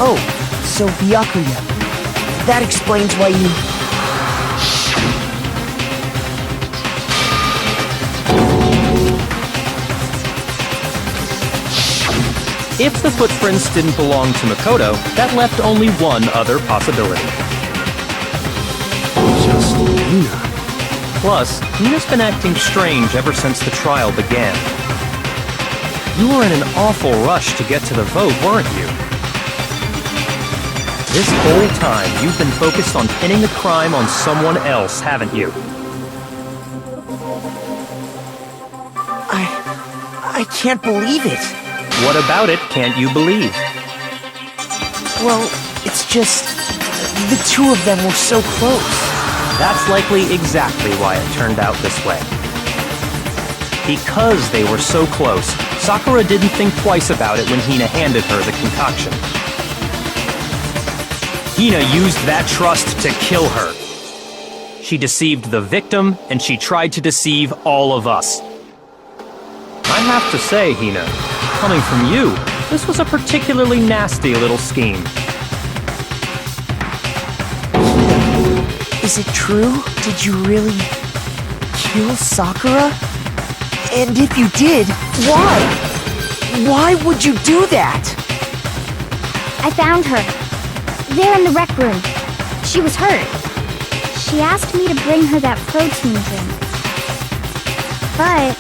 Oh, so Byakuya. That explains why you... If the footprints didn't belong to Makoto, that left only one other possibility. Just Hina. Plus, Hina's been acting strange ever since the trial began. You were in an awful rush to get to the vote, weren't you? This whole time, you've been focused on pinning the crime on someone else, haven't you? I can't believe it. What about it can't you believe? Well, it's just... the two of them were so close. That's likely exactly why it turned out this way. Because they were so close, Sakura didn't think twice about it when Hina handed her the concoction. Hina used that trust to kill her. She deceived the victim, and she tried to deceive all of us. have to say, Hina, coming from you, this was a particularly nasty little scheme. Is it true? Did you really kill Sakura? And if you did, why? Why would you do that? I found her. There in the rec room. She was hurt. She asked me to bring her that protein drink. But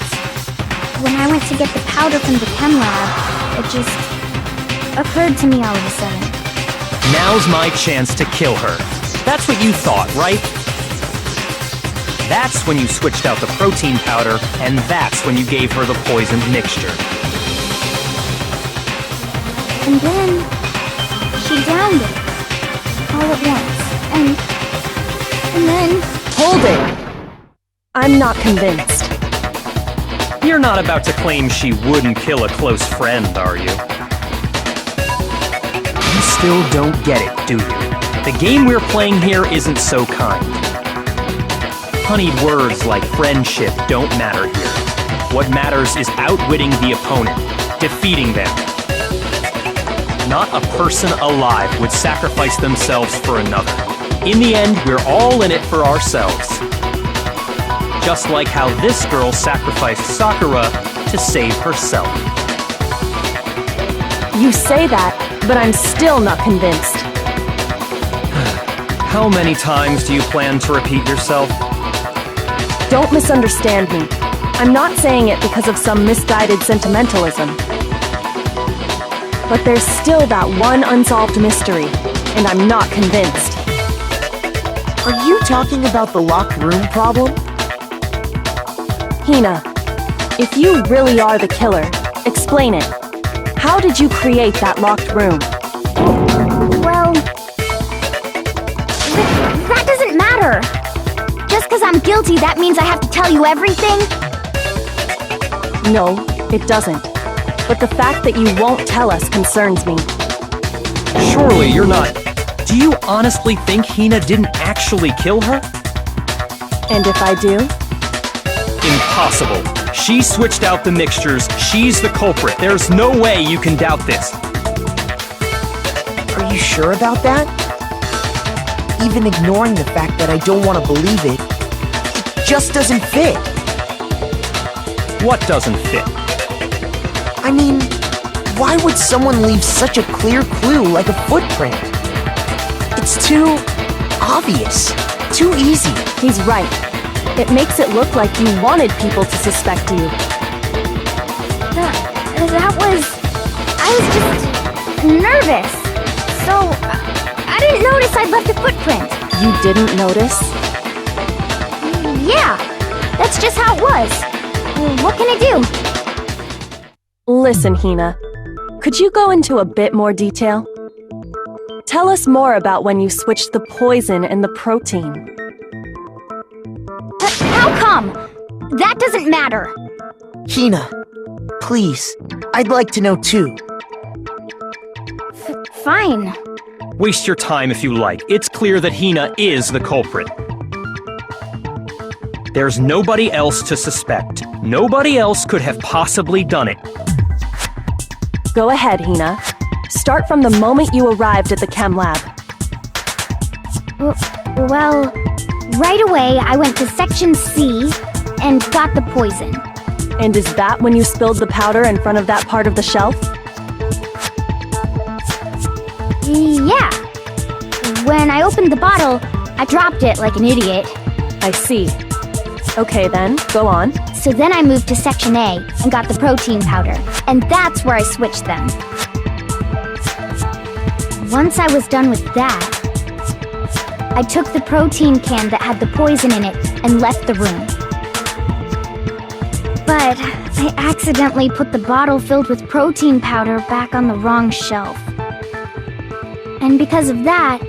when I went to get the powder from the chem lab, it just occurred to me all of a sudden. Now's my chance to kill her. That's what you thought, right? That's when you switched out the protein powder, and that's when you gave her the poisoned mixture. And then she downed it all at once. And then... Hold it! I'm not convinced. You're not about to claim she wouldn't kill a close friend, are you? You still don't get it, do you? The game we're playing here isn't so kind. Honeyed words like friendship don't matter here. What matters is outwitting the opponent, defeating them. Not a person alive would sacrifice themselves for another. In the end, we're all in it for ourselves. Just like how this girl sacrificed Sakura to save herself. You say that, but I'm still not convinced. How many times do you plan to repeat yourself? Don't misunderstand me. I'm not saying it because of some misguided sentimentalism. But there's still that one unsolved mystery, and I'm not convinced. Are you talking about the locked room problem? Hina, if you really are the killer, explain it. How did you create that locked room? Well... that doesn't matter! Just because I'm guilty, that means I have to tell you everything? No, it doesn't. But the fact that you won't tell us concerns me. Surely you're not... Do you honestly think Hina didn't actually kill her? And if I do? Impossible. She switched out the mixtures. She's the culprit. There's no way you can doubt this. Are you sure about that? Even ignoring the fact that I don't want to believe it, it just doesn't fit. What doesn't fit? I mean, why would someone leave such a clear clue like a footprint? It's too obvious, too easy. He's right. It makes it look like you wanted people to suspect you. I was just nervous. So, I didn't notice I'd left a footprint. You didn't notice? Yeah, that's just how it was. What can I do? Listen, Hina. Could you go into a bit more detail? Tell us more about when you switched the poison and the protein. How come? That doesn't matter. Hina, please, I'd like to know too. Fine. Waste your time if you like. It's clear that Hina is the culprit. There's nobody else to suspect. Nobody else could have possibly done it. Go ahead, Hina. Start from the moment you arrived at the chem lab. Well, right away I went to Section C and got the poison. And is that when you spilled the powder in front of that part of the shelf? Yeah. When I opened the bottle, I dropped it like an idiot. I see. Okay then, go on. So then I moved to Section A and got the protein powder, and that's where I switched them. Once I was done with that, I took the protein can that had the poison in it and left the room. But I accidentally put the bottle filled with protein powder back on the wrong shelf. And because of that,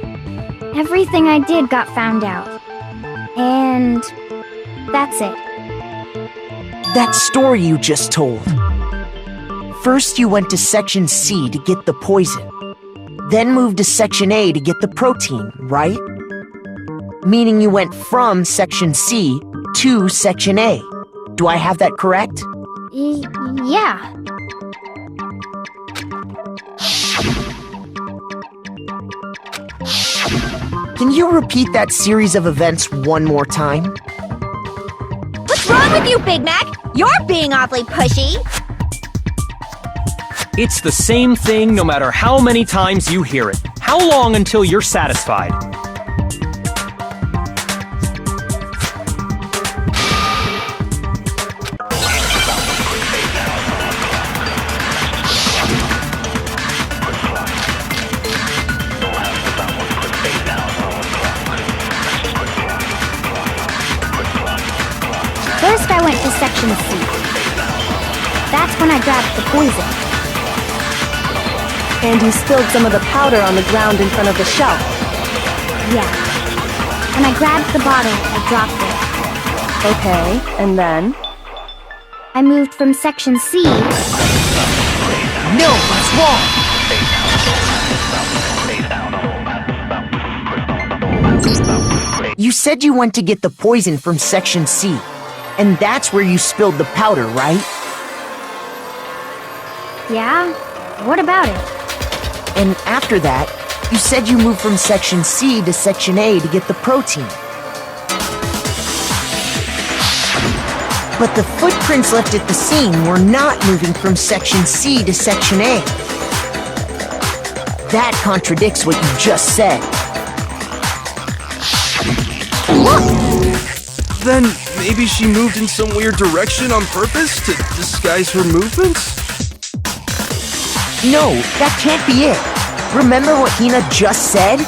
everything I did got found out. And that's it. That story you just told. First you went to Section C to get the poison, then moved to Section A to get the protein, right? Meaning you went from Section C to Section A. Do I have that correct? Yeah. Can you repeat that series of events one more time? What's wrong with you, Big Mac? You're being awfully pushy. It's the same thing no matter how many times you hear it. How long until you're satisfied? First, I went to Section C. That's when I grabbed the poison. And you spilled some of the powder on the ground in front of the shelf. Yeah. When I grabbed the bottle, I dropped it. Okay, and then? I moved from Section C. No, what's wrong? You said you went to get the poison from Section C, and that's where you spilled the powder, right? Yeah? What about it? And after that, you said you moved from Section C to Section A to get the protein. But the footprints left at the scene were not moving from Section C to Section A. That contradicts what you just said. Then maybe she moved in some weird direction on purpose to disguise her movements? No, that can't be it. Remember what Hina just said?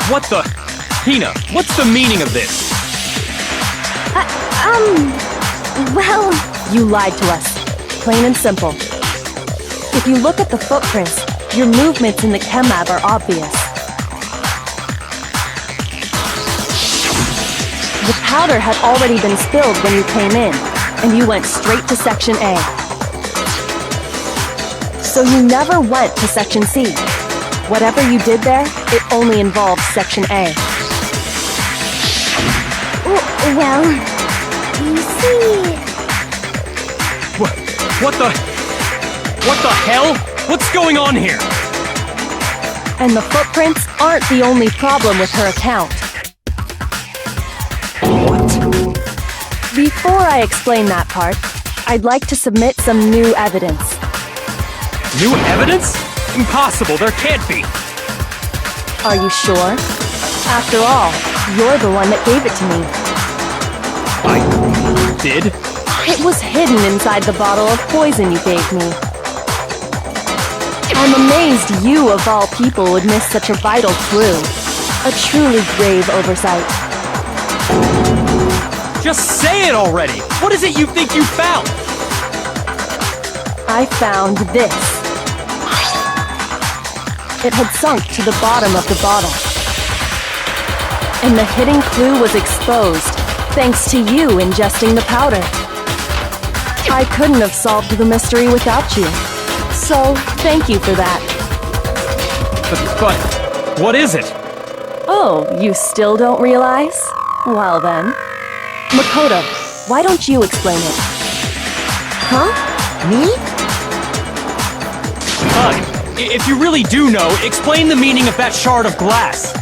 What the? Hina, what's the meaning of this? Well... You lied to us. Plain and simple. If you look at the footprints, your movements in the chem lab are obvious. The powder had already been spilled when you came in, and you went straight to Section A. So you never went to Section C. Whatever you did there, it only involved Section A. Well... You see... What the hell? What's going on here? And the footprints aren't the only problem with her account. Before I explain that part, I'd like to submit some new evidence. New evidence? Impossible, there can't be. Are you sure? After all, you're the one that gave it to me. I did? It was hidden inside the bottle of poison you gave me. I'm amazed you, of all people, would miss such a vital clue. A truly grave oversight. Just say it already! What is it you think you found? I found this. It had sunk to the bottom of the bottle. And the hidden clue was exposed, thanks to you ingesting the powder. I couldn't have solved the mystery without you. So, thank you for that. But what is it? Oh, you still don't realize? Well then. Makoto, why don't you explain it? Huh? Me? Fine. If you really do know, explain the meaning of that shard of glass.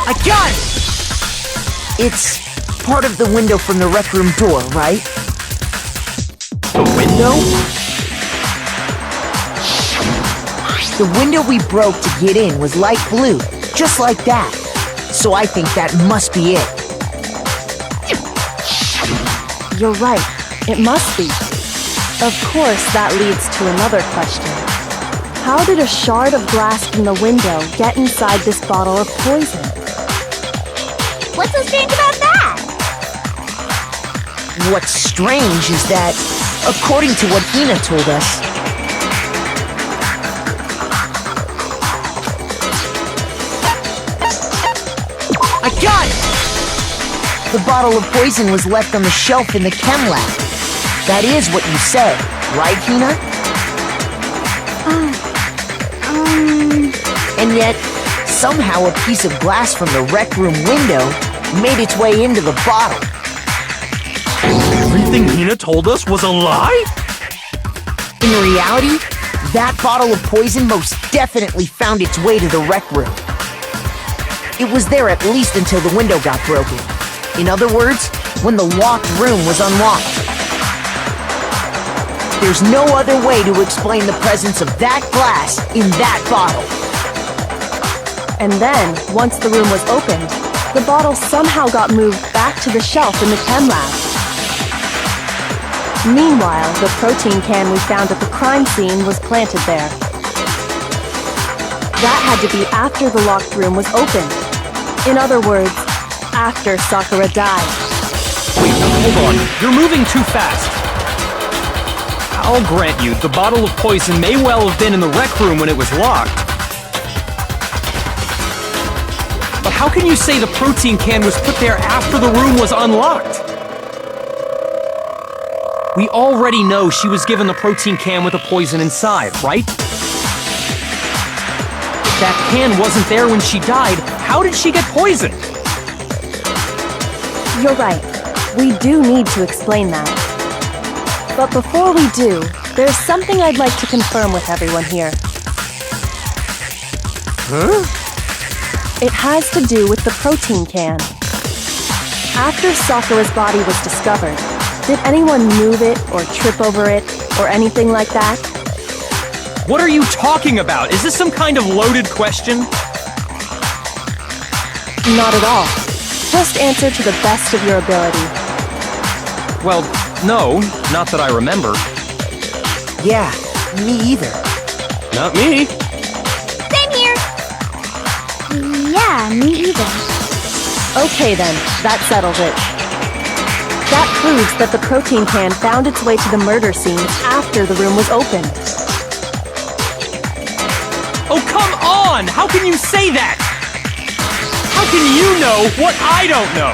I got it! It's part of the window from the rec room door, right? The window? The window we broke to get in was light blue, just like that. So I think that must be it. You're right. It must be. Of course, that leads to another question. How did a shard of glass from the window get inside this bottle of poison? What's so strange about that? What's strange is that, according to what Hina told us, I got it! The bottle of poison was left on the shelf in the chem lab. That is what you said, right, Hina? And yet, somehow a piece of glass from the rec room window made its way into the bottle. Everything Hina told us was a lie? In reality, that bottle of poison most definitely found its way to the rec room. It was there at least until the window got broken. In other words, when the locked room was unlocked. There's no other way to explain the presence of that glass in that bottle. And then, once the room was opened, the bottle somehow got moved back to the shelf in the chem lab. Meanwhile, the protein can we found at the crime scene was planted there. That had to be after the locked room was opened. In other words, after Sakura died. Wait, hold on. You're moving too fast. I'll grant you, the bottle of poison may well have been in the rec room when it was locked. But how can you say the protein can was put there after the room was unlocked? We already know she was given the protein can with the poison inside, right? If that can wasn't there when she died, how did she get poisoned? You're right. We do need to explain that. But before we do, there's something I'd like to confirm with everyone here. Huh? It has to do with the protein can. After Sakura's body was discovered, did anyone move it or trip over it or anything like that? What are you talking about? Is this some kind of loaded question? Not at all. Just answer to the best of your ability. Well, no, not that I remember. Yeah, me either. Not me. Same here. Yeah, me either. Okay then, that settles it. That proves that the protein can found its way to the murder scene after the room was opened. Oh, come on! How can you say that? How can you know what I don't know?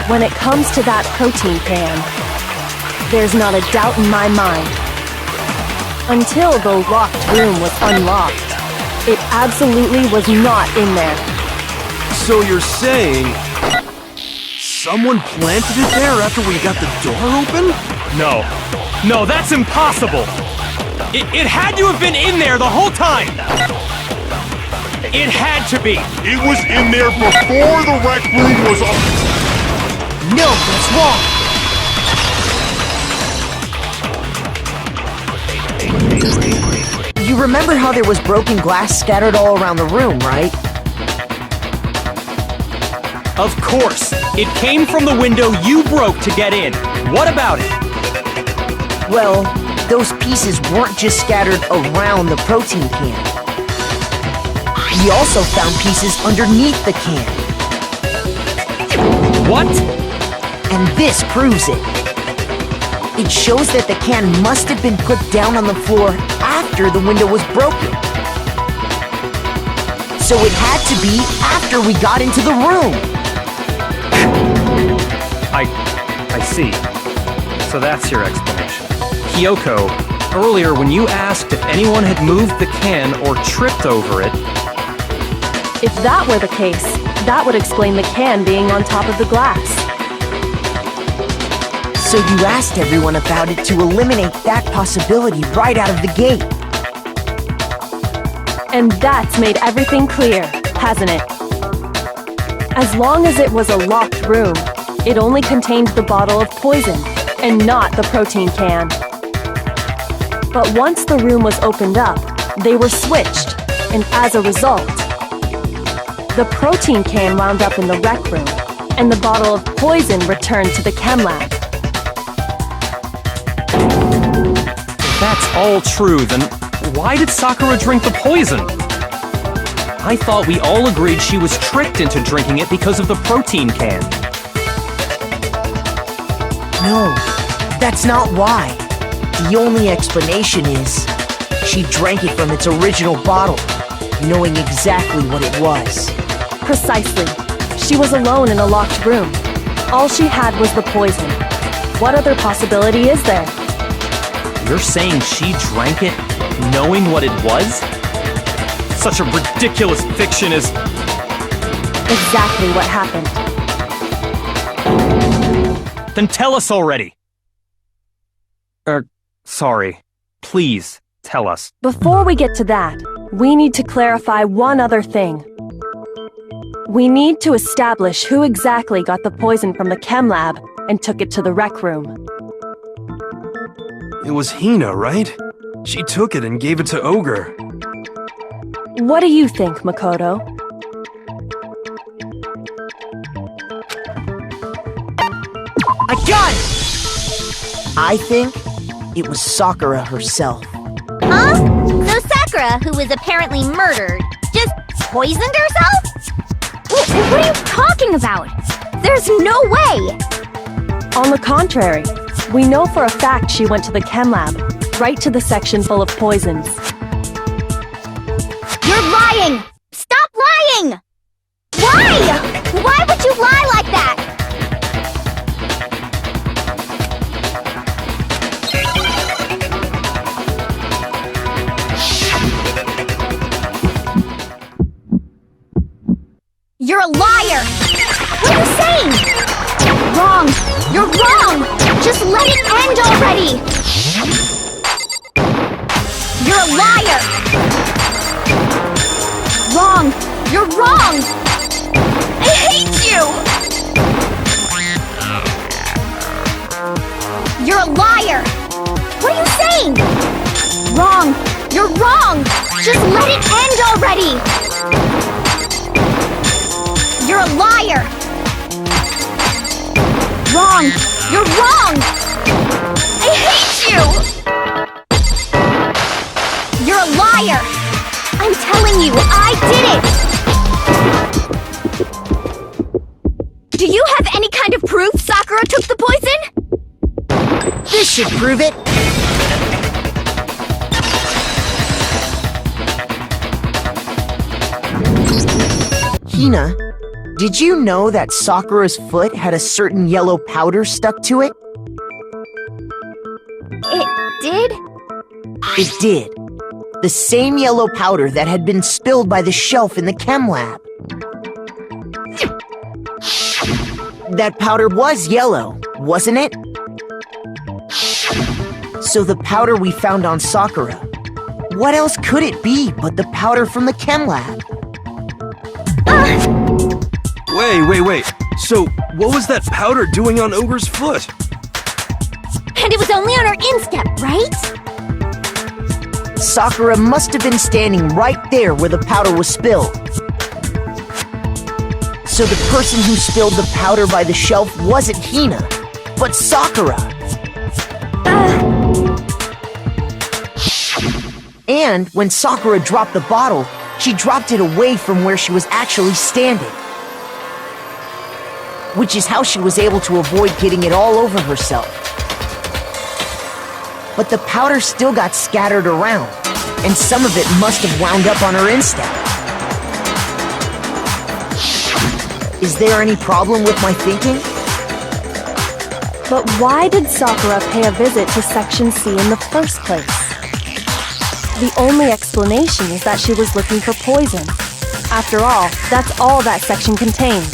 When it comes to that protein can, there's not a doubt in my mind. Until the locked room was unlocked, it absolutely was not in there. So you're saying someone planted it there after we got the door open? No. No, that's impossible! It had to have been in there the whole time! It had to be! It was in there before the rec room was up. No, that's wrong! You remember how there was broken glass scattered all around the room, right? Of course! It came from the window you broke to get in. What about it? Well, those pieces weren't just scattered around the protein can. We also found pieces underneath the can. What? And this proves it. It shows that the can must have been put down on the floor after the window was broken. So it had to be after we got into the room. I see. So that's your explanation. Kyoko, earlier when you asked if anyone had moved the can or tripped over it... If that were the case, that would explain the can being on top of the glass. So you asked everyone about it to eliminate that possibility right out of the gate. And that's made everything clear, hasn't it? As long as it was a locked room, it only contained the bottle of poison, and not the protein can. But once the room was opened up, they were switched, and as a result, the protein can wound up in the rec room, and the bottle of poison returned to the chem lab. If that's all true, then why did Sakura drink the poison? I thought we all agreed she was tricked into drinking it because of the protein can. No, that's not why. The only explanation is she drank it from its original bottle, knowing exactly what it was. Precisely. She was alone in a locked room. All she had was the poison. What other possibility is there? You're saying she drank it knowing what it was? Such a ridiculous fiction is... Exactly what happened. Then tell us already! Sorry. Please, tell us. Before we get to that, we need to clarify one other thing. We need to establish who exactly got the poison from the chem lab and took it to the rec room. It was Hina, right? She took it and gave it to Ogre. What do you think, Makoto? I got it! I think it was Sakura herself. Huh? So Sakura, who was apparently murdered, just poisoned herself? What are you talking about? There's no way! On the contrary, we know for a fact she went to the chem lab, right to the section full of poisons. You're lying! Stop lying! Why? Why would you lie like that? You're a liar! What are you saying? Wrong! You're wrong! Just let it end already! You're a liar! Wrong! You're wrong! I hate you! You're a liar! What are you saying? Wrong! You're wrong! Just let it end already! You're a liar! Wrong! You're wrong! I hate you! You're a liar! I'm telling you, I did it! Do you have any kind of proof Sakura took the poison? This should prove it! Hina, did you know that Sakura's foot had a certain yellow powder stuck to it? It did? It did. The same yellow powder that had been spilled by the shelf in the chem lab. That powder was yellow, wasn't it? So the powder we found on Sakura, what else could it be but the powder from the chem lab? Wait. So, what was that powder doing on Ogre's foot? And it was only on her instep, right? Sakura must have been standing right there where the powder was spilled. So the person who spilled the powder by the shelf wasn't Hina, but Sakura. And when Sakura dropped the bottle, she dropped it away from where she was actually standing. Which is how she was able to avoid getting it all over herself. But the powder still got scattered around, and some of it must have wound up on her instep. Is there any problem with my thinking? But why did Sakura pay a visit to Section C in the first place? The only explanation is that she was looking for poison. After all, that's all that section contained.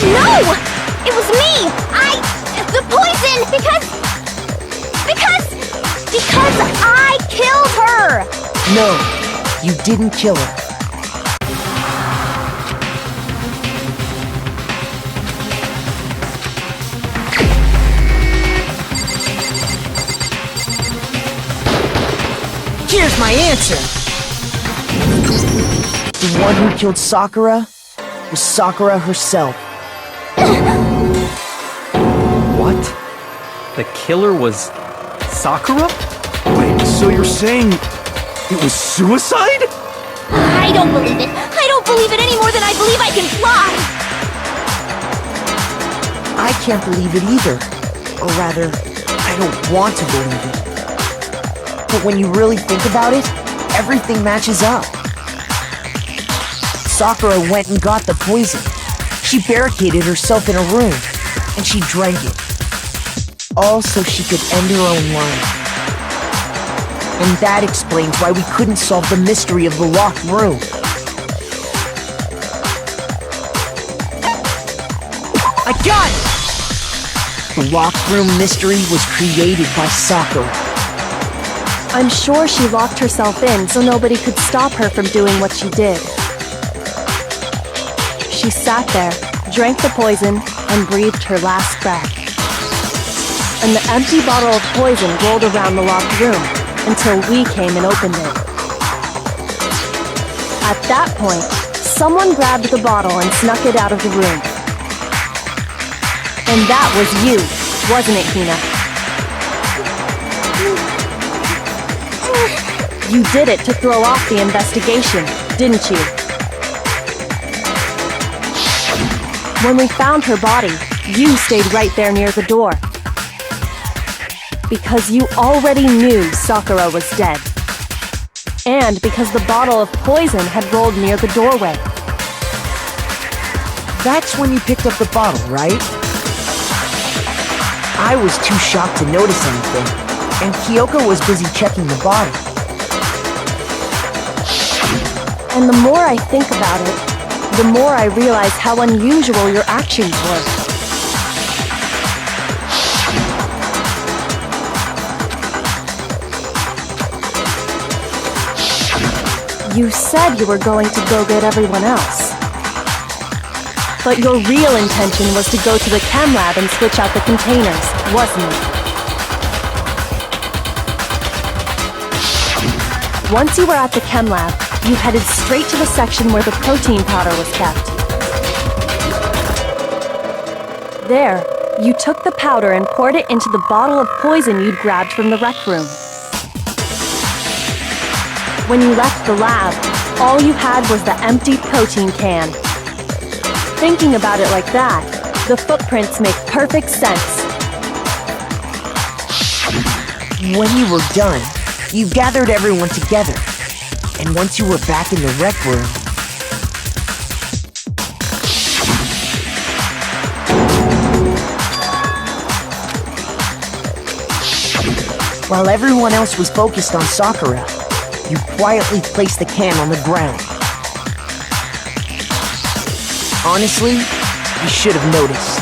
No! It was me! The poison! Because I killed her! No, you didn't kill her. Here's my answer. The one who killed Sakura was Sakura herself. What? The killer was Sakura? Wait, so you're saying it was suicide? I don't believe it. I don't believe it any more than I believe I can fly! I can't believe it either. Or rather, I I don't want to believe it. But when you really think about it, everything matches up. Sakura went and got the poison. She barricaded herself in a room, and she drank it. All so she could end her own life. And that explains why we couldn't solve the mystery of the locked room. I got it! The locked room mystery was created by Sakura. I'm sure she locked herself in so nobody could stop her from doing what she did. She sat there, drank the poison, and breathed her last breath. And the empty bottle of poison rolled around the locked room until we came and opened it. At that point, someone grabbed the bottle and snuck it out of the room. And that was you, wasn't it, Hina? You did it to throw off the investigation, didn't you? When we found her body, you stayed right there near the door. Because you already knew Sakura was dead. And because the bottle of poison had rolled near the doorway. That's when you picked up the bottle, right? I was too shocked to notice anything, and Kyoko was busy checking the bottle. And the more I think about it, the more I realize how unusual your actions were. You said you were going to go get everyone else. But your real intention was to go to the chem lab and switch out the containers, wasn't it? Once you were at the chem lab, you headed straight to the section where the protein powder was kept. There, you took the powder and poured it into the bottle of poison you'd grabbed from the rec room. When you left the lab, all you had was the empty protein can. Thinking about it like that, the footprints make perfect sense. When you were done, you gathered everyone together. And once you were back in the rec room... While everyone else was focused on Sakura, you quietly placed the can on the ground. Honestly, you should have noticed.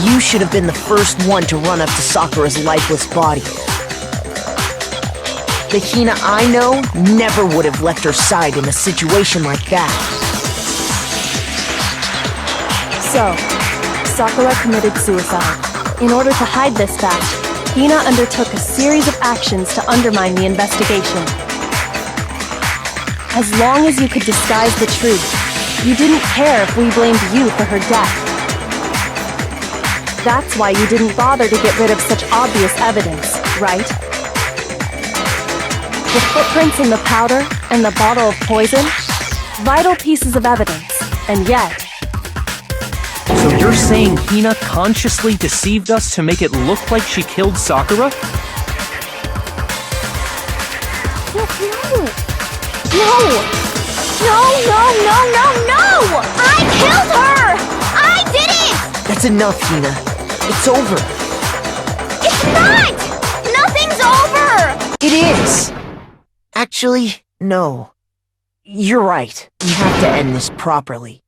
You should have been the first one to run up to Sakura's lifeless body. The Hina I know never would have left her side in a situation like that. So, Sakura committed suicide. In order to hide this fact, Hina undertook a series of actions to undermine the investigation. As long as you could disguise the truth, you didn't care if we blamed you for her death. That's why you didn't bother to get rid of such obvious evidence, right? The footprints in the powder and the bottle of poison, vital pieces of evidence, and yet... So you're saying Hina consciously deceived us to make it look like she killed Sakura? No! I killed her! I did it! That's enough, Hina. It's over. It's not! Nothing's over! It is! Actually, no. You're right. We have to end this properly.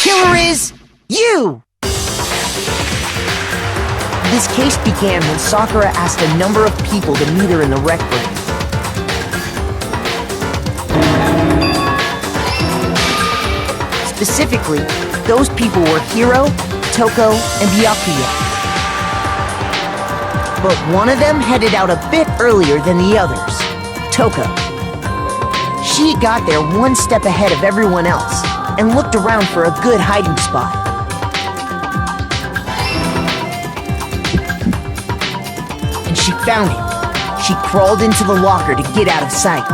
killer is you! This case began when Sakura asked a number of people to meet her in the rec room. Specifically, those people were Hiro, Toko, and Byakuya. But one of them headed out a bit earlier than the others, Toko. She got there one step ahead of everyone else and looked around for a good hiding spot. And she found it. She crawled into the locker to get out of sight.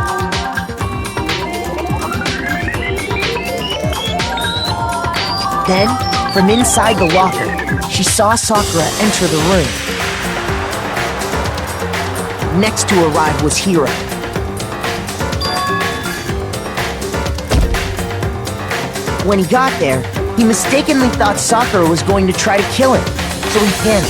Then, from inside the locker, she saw Sakura enter the room. Next to arrive was Hiro. When he got there, he mistakenly thought Sakura was going to try to kill him, so he panicked.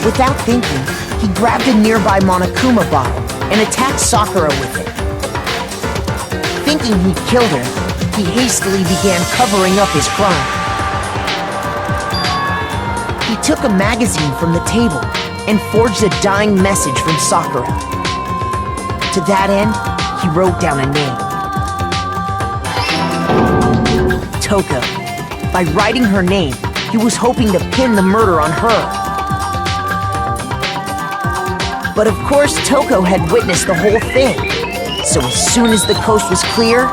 Without thinking, he grabbed a nearby Monokuma bottle and attacked Sakura with it. Thinking he'd killed her, he hastily began covering up his crime. He took a magazine from the table and forged a dying message from Sakura. To that end, he wrote down a name. Toko. By writing her name, he was hoping to pin the murder on her. But of course, Toko had witnessed the whole thing. So as soon as the coast was clear,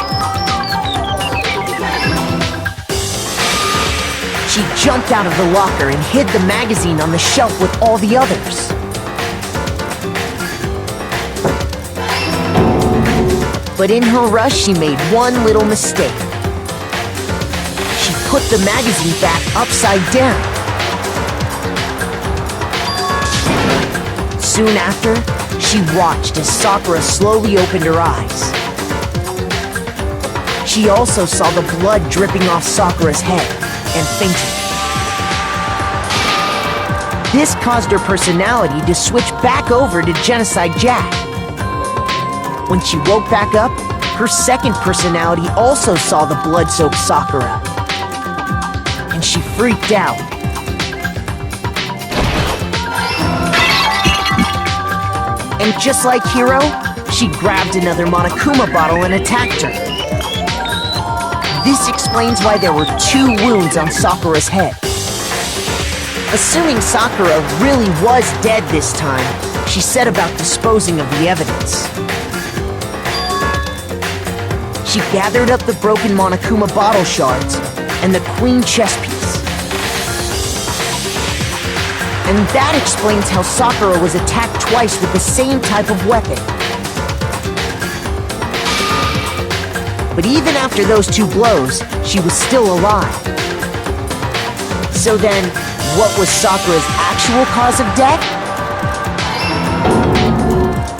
she jumped out of the locker and hid the magazine on the shelf with all the others. But in her rush, she made one little mistake. She put the magazine back upside down. Soon after, she watched as Sakura slowly opened her eyes. She also saw the blood dripping off Sakura's head and fainted. This caused her personality to switch back over to Genocide Jack. When she woke back up, her second personality also saw the blood-soaked Sakura. And she freaked out. And just like Hiro, she grabbed another Monokuma bottle and attacked her. This explains why there were 2 wounds on Sakura's head. Assuming Sakura really was dead this time, she set about disposing of the evidence. She gathered up the broken Monokuma bottle shards and the queen chess piece. And that explains how Sakura was attacked twice with the same type of weapon. But even after those 2 blows, she was still alive. So then, what was Sakura's actual cause of death?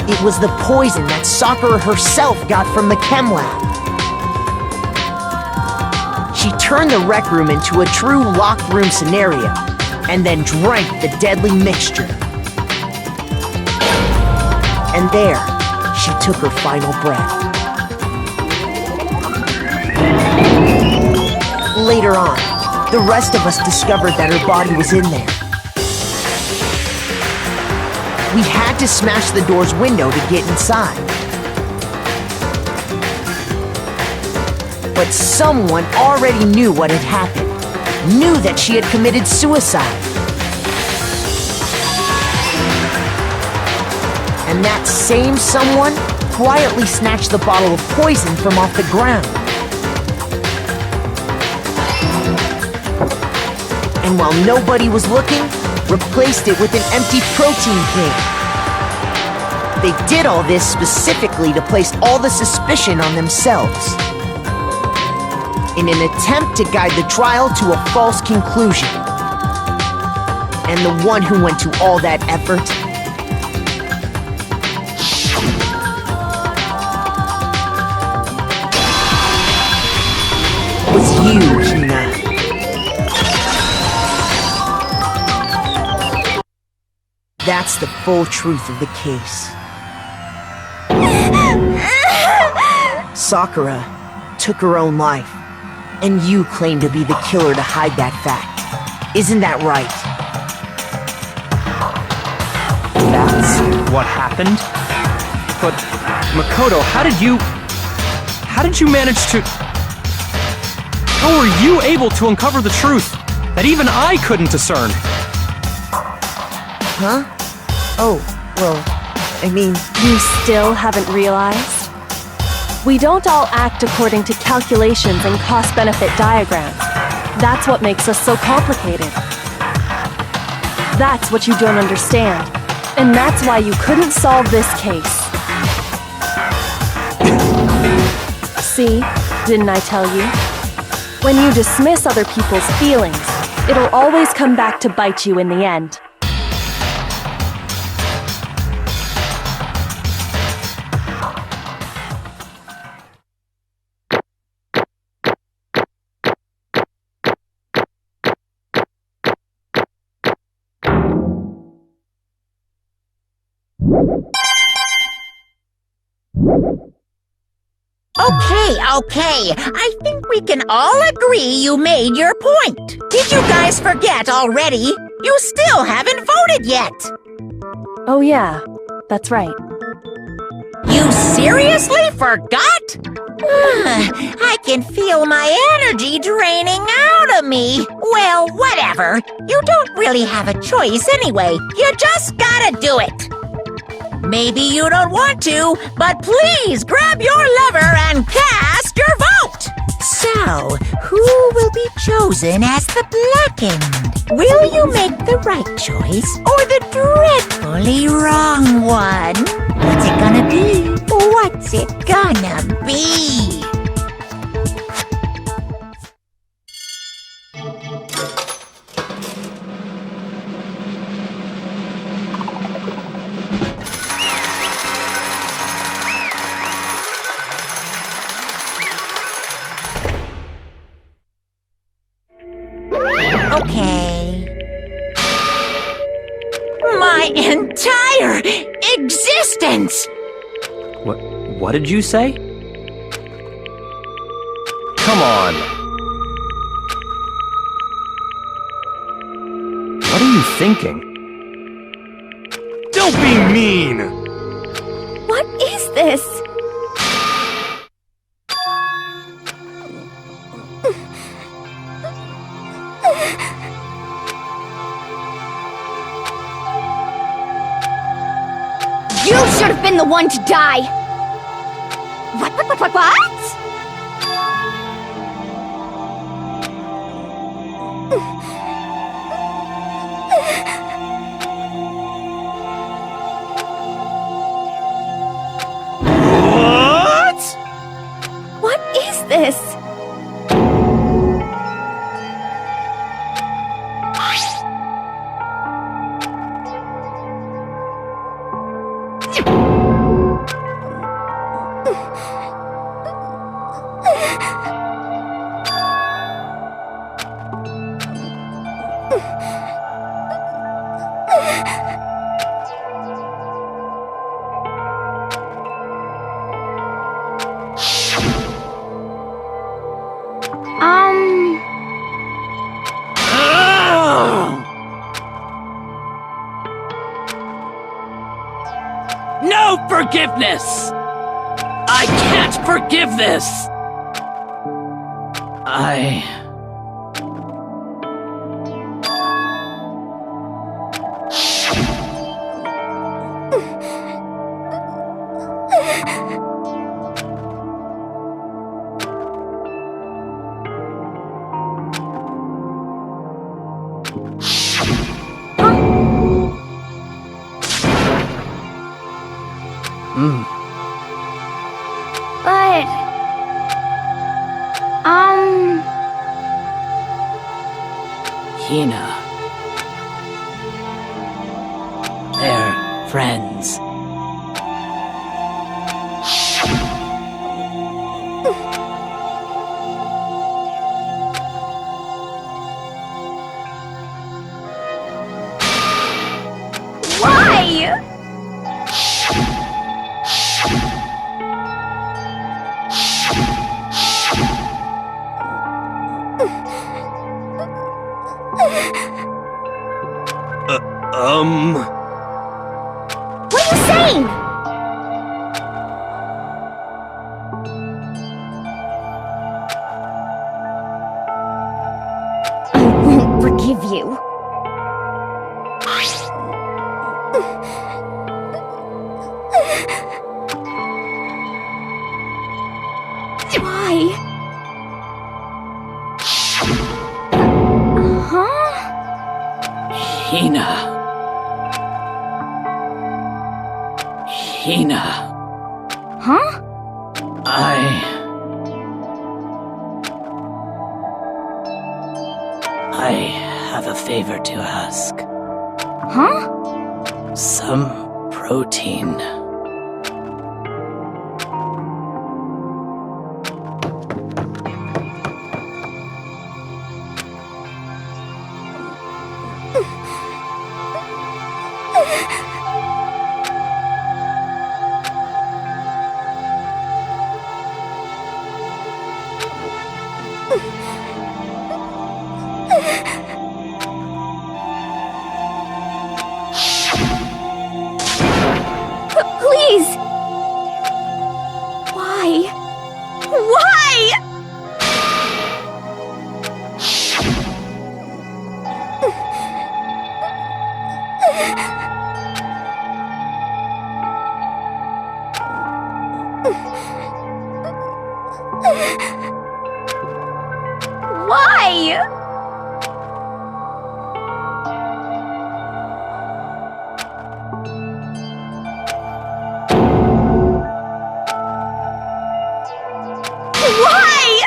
It was the poison that Sakura herself got from the chem lab. She turned the rec room into a true locked room scenario, and then drank the deadly mixture. And there, she took her final breath. Later on, the rest of us discovered that her body was in there. We had to smash the door's window to get inside. But someone already knew what had happened. Knew that she had committed suicide. And that same someone quietly snatched the bottle of poison from off the ground. And while nobody was looking, replaced it with an empty protein can. They did all this specifically to place all the suspicion on themselves, in an attempt to guide the trial to a false conclusion. And the one who went to all that effort was you, Hina. That's the full truth of the case. Sakura took her own life, and you claim to be the killer to hide that fact. Isn't that right? That's what happened? But, Makoto, how did you manage to... How were you able to uncover the truth that even I couldn't discern? Huh? Oh, well, I mean... You still haven't realized? We don't all act according to calculations and cost-benefit diagrams. That's what makes us so complicated. That's what you don't understand. And that's why you couldn't solve this case. See? Didn't I tell you? When you dismiss other people's feelings, it'll always come back to bite you in the end. Okay, I think we can all agree you made your point. Did you guys forget already? You still haven't voted yet. Oh yeah, that's right. You seriously forgot? I can feel my energy draining out of me. Well, whatever. You don't really have a choice anyway. You just gotta do it. Maybe you don't want to, but please grab your lever and cast your vote! So, who will be chosen as the blackened? Will you make the right choice or the dreadfully wrong one? What's it gonna be? What's it gonna be? Okay. My entire existence! What did you say? Come on. What are you thinking? Don't be mean! What is this? You should have been the one to die! What? What? What is this? No forgiveness! I can't forgive this! But... Hina. They're friends. Why? What are you saying? I won't forgive you. Why? Huh? Hina. Huh? I have a favor to ask. Huh? Some protein. Please! Why? Why? Why?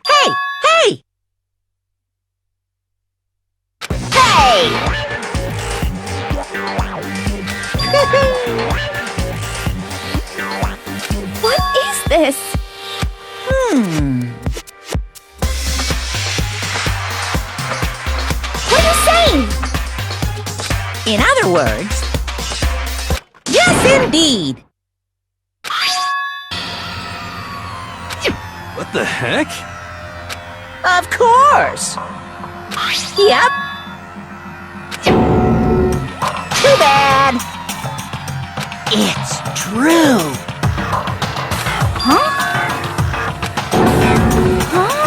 Hey! Hey! Hey! What is this? What are you saying? In other words, yes, indeed. What the heck? Of course. Yep. Too bad. It's true. Huh? Huh?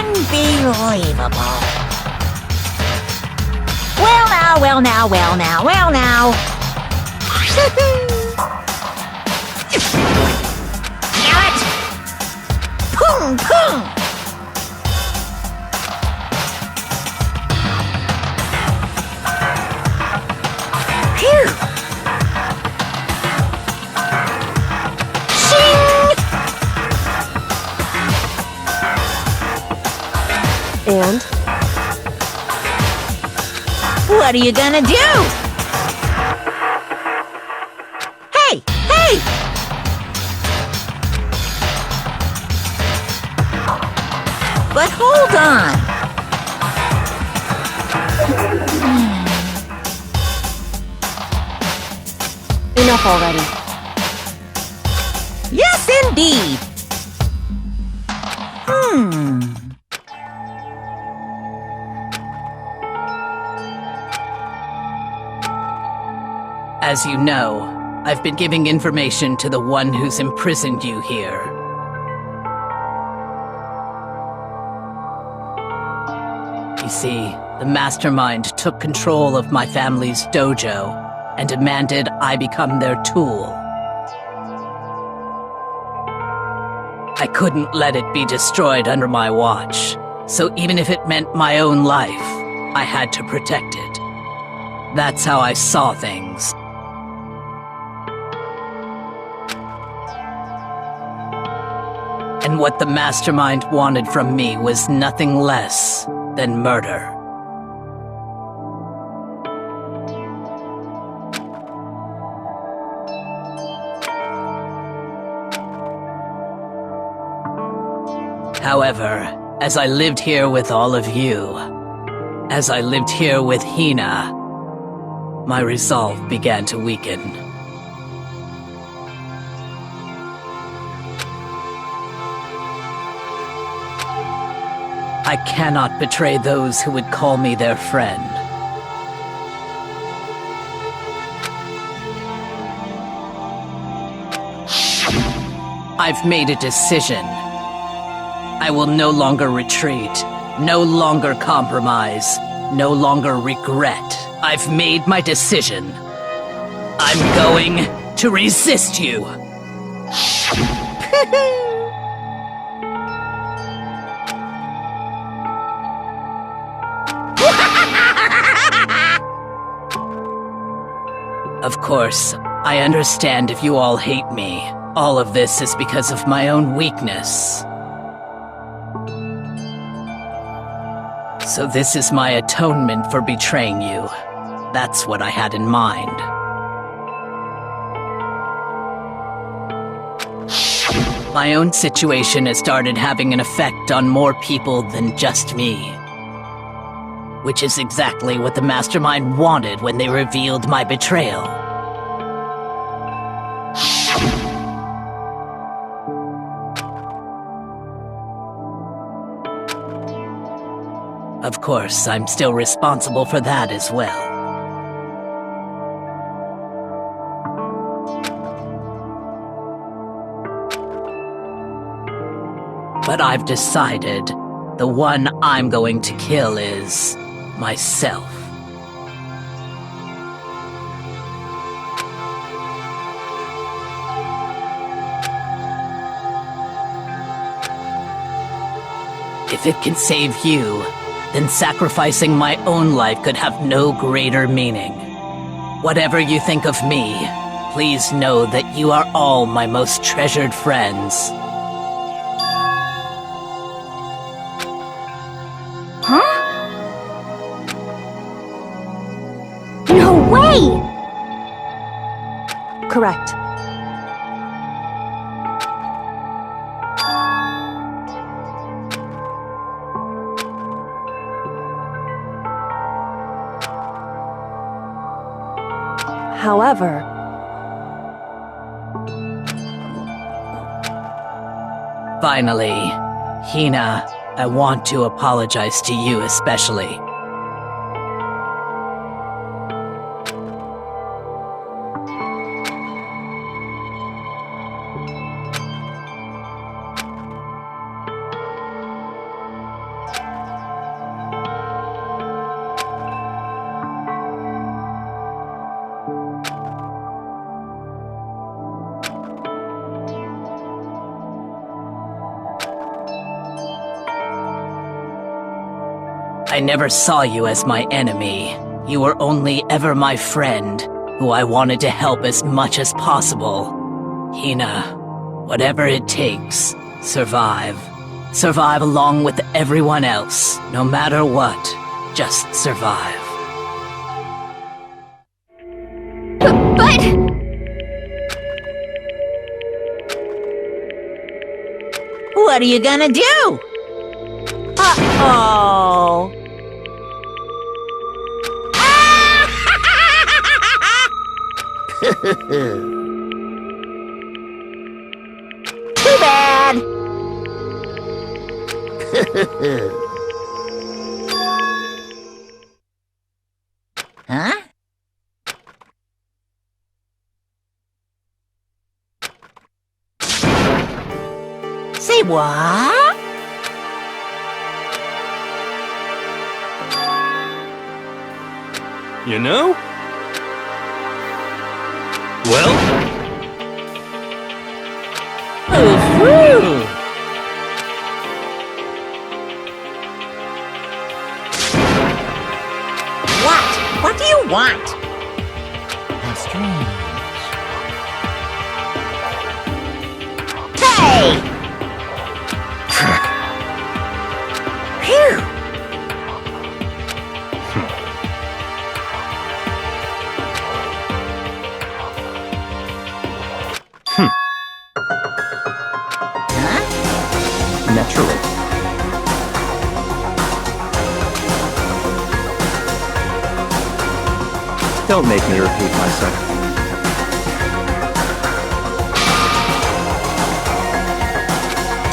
Unbelievable. Well now, well now, well now, well now. Now it. Pung, pung. Phew. Shing. And? What are you gonna do? Hey! Hey! But hold on. Enough already. Yes, indeed. As you know, I've been giving information to the one who's imprisoned you here. You see, the mastermind took control of my family's dojo and demanded I become their tool. I couldn't let it be destroyed under my watch, so even if it meant my own life, I had to protect it. That's how I saw things. And what the mastermind wanted from me was nothing less than murder. However, as I lived here with all of you, as I lived here with Hina, my resolve began to weaken. I cannot betray those who would call me their friend. I've made a decision. I will no longer retreat, no longer compromise, no longer regret. I've made my decision. I'm going to resist you. Of course, I understand if you all hate me. All of this is because of my own weakness. So this is my atonement for betraying you. That's what I had in mind. My own situation has started having an effect on more people than just me. Which is exactly what the mastermind wanted when they revealed my betrayal. Of course, I'm still responsible for that as well. But I've decided the one I'm going to kill is myself. If it can save you, then sacrificing my own life could have no greater meaning. Whatever you think of me, please know that you are all my most treasured friends. Huh? No way! Correct. However, finally, Hina, I want to apologize to you especially. I never saw you as my enemy. You were only ever my friend, who I wanted to help as much as possible. Hina, whatever it takes, survive. Survive along with everyone else, no matter what. Just survive. But... What are you gonna do? Uh-oh. Too bad. Huh? Say what? You know? Well? Ooh-hoo. What do you want? How strange. Hey! Here! Naturally. Don't make me repeat myself.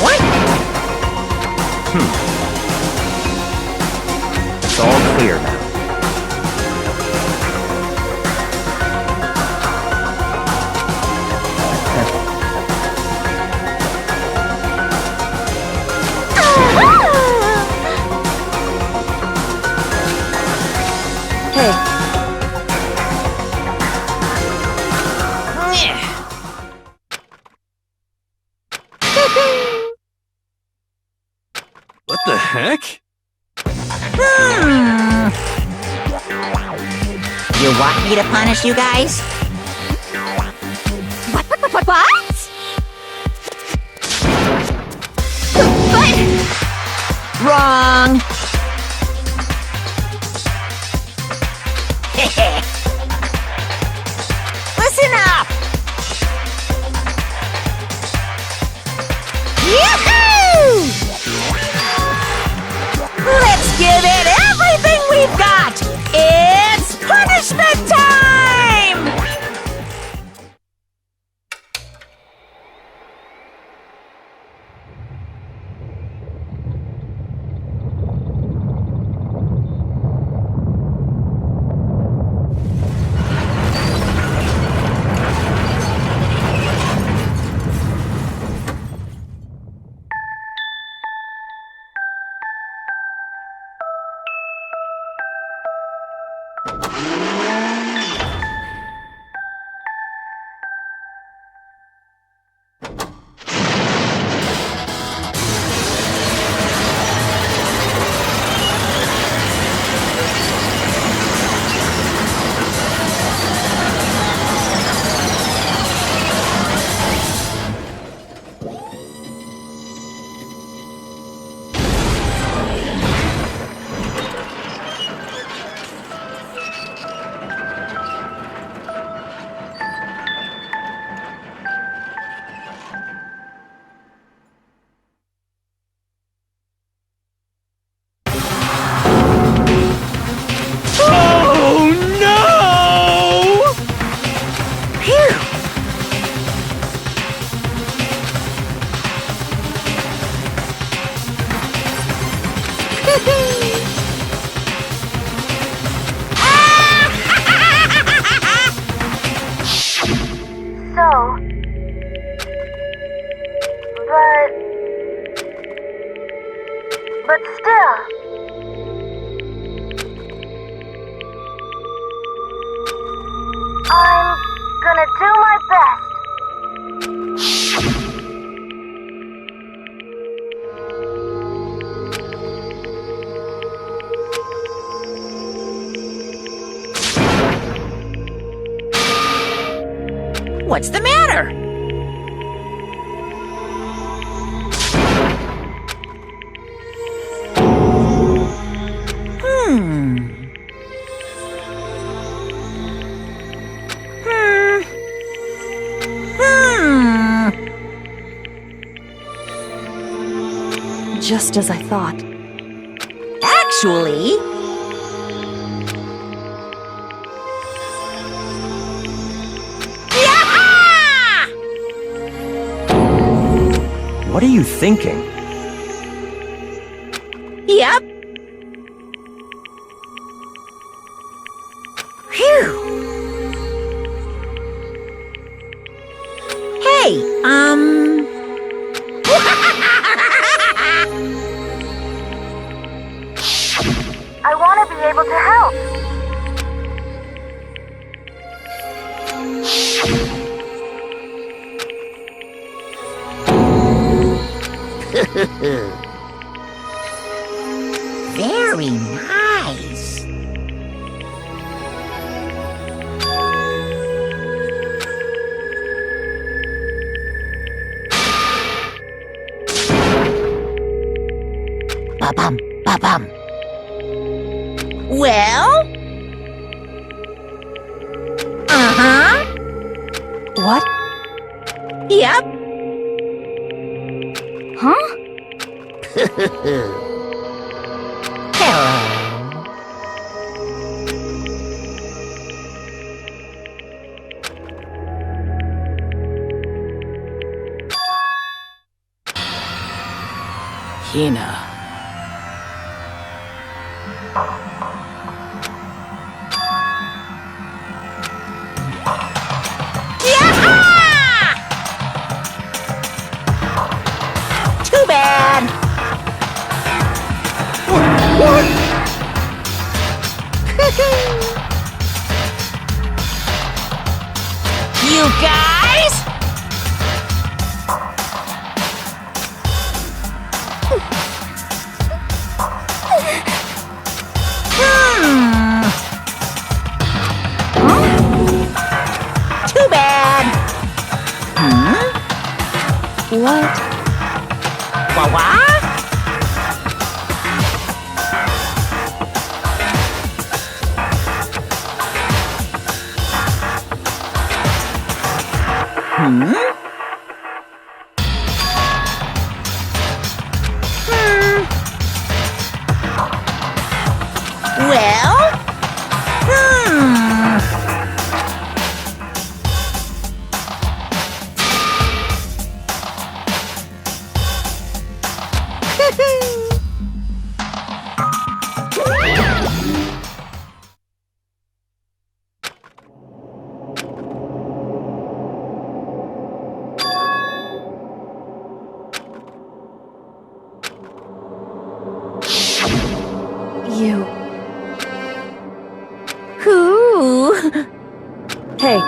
What? It's all clear now. Hey, What the heck? You want me to punish you guys? What? But... Wrong! Listen up! Yoo-hoo! Let's give it everything we've got! It's punishment time! But still... I'm gonna do my best. What's the matter? Just as I thought. Actually... Yeah! What are you thinking? Yep. Phew. Hey, I want to be able to help. Very nice. Ba-bum, ba-bum. Well? Uh-huh. What? Yep. Huh? Hello. Hina. Too bad. What? You guys? Too bad. What? Wah-wah? Well? You. Who? Hey.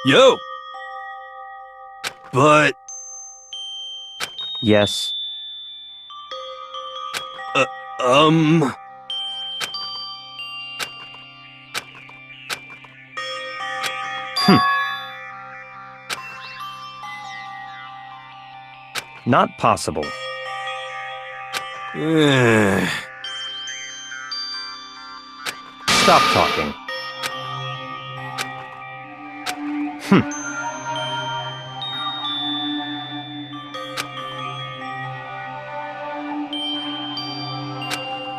Yo! But, Yes. Not possible. Stop talking.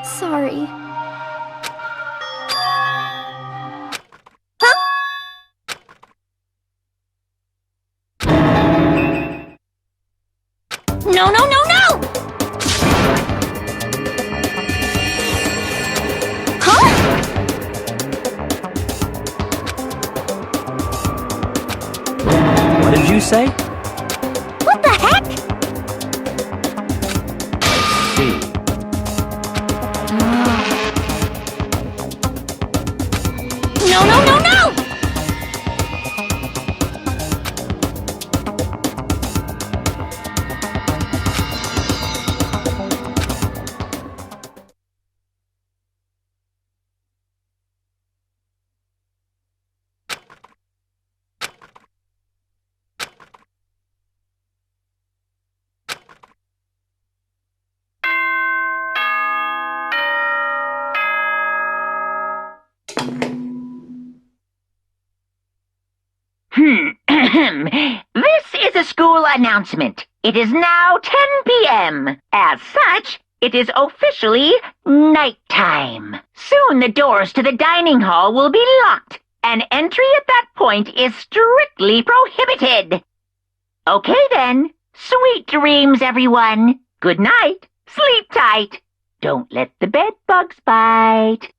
Sorry. No, no, no, no! Huh? What did you say? What the heck? See. No, no, no, no! This is a school announcement. It is now 10 p.m. As such, it is officially nighttime. Soon the doors to the dining hall will be locked, and entry at that point is strictly prohibited. Okay then. Sweet dreams, everyone. Good night. Sleep tight. Don't let the bed bugs bite.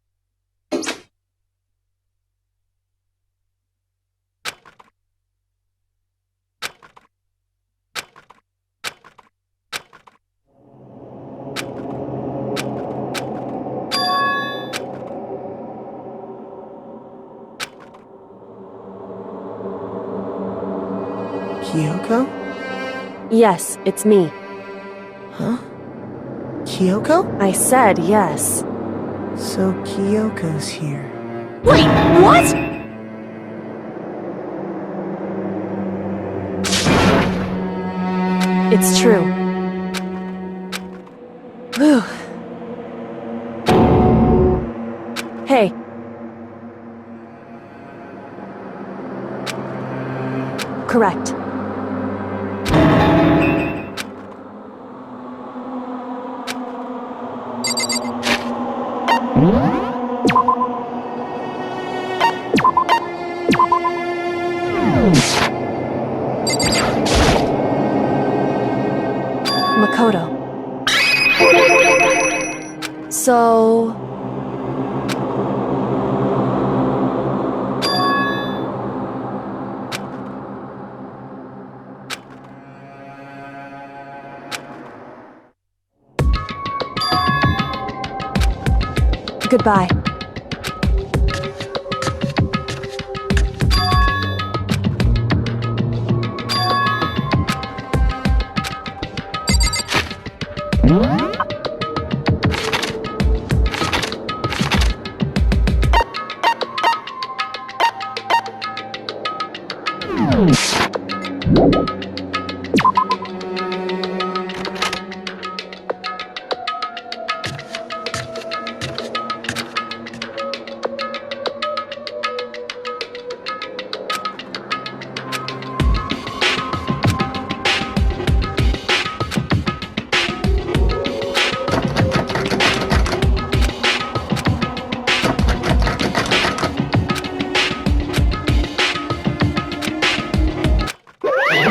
Kyoko? Yes, it's me. Huh? Kyoko? I said yes. So Kyoko's here. Wait, what? It's true. Whew. Hey, Correct. Makoto. So... Goodbye.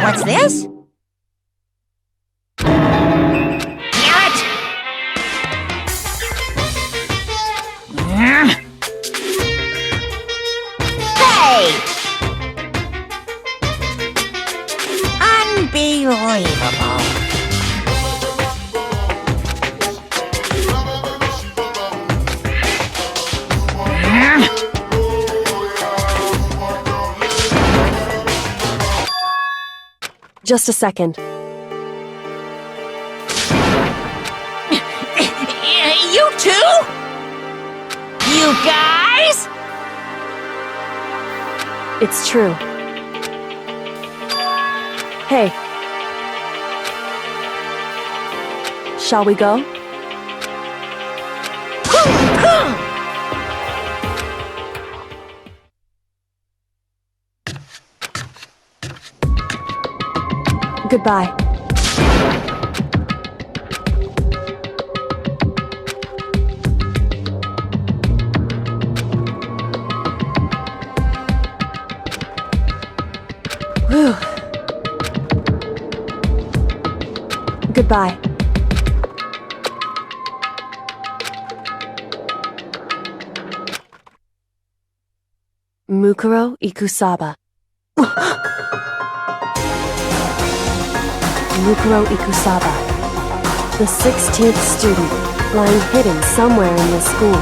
What's this? Carrot! Hey! Unbelievable. Just a second. You too? You guys? It's true. Hey. Shall we go? Goodbye. Whew. Goodbye. Mukuro Ikusaba. Mukuro Ikusaba, the 16th student, lying hidden somewhere in this school.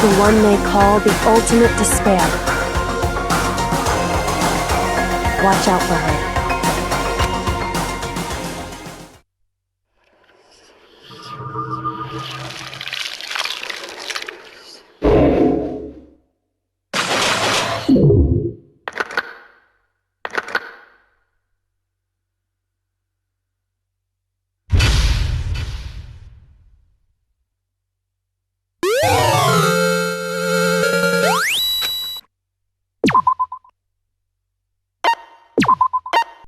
The one they call the ultimate despair. Watch out for her.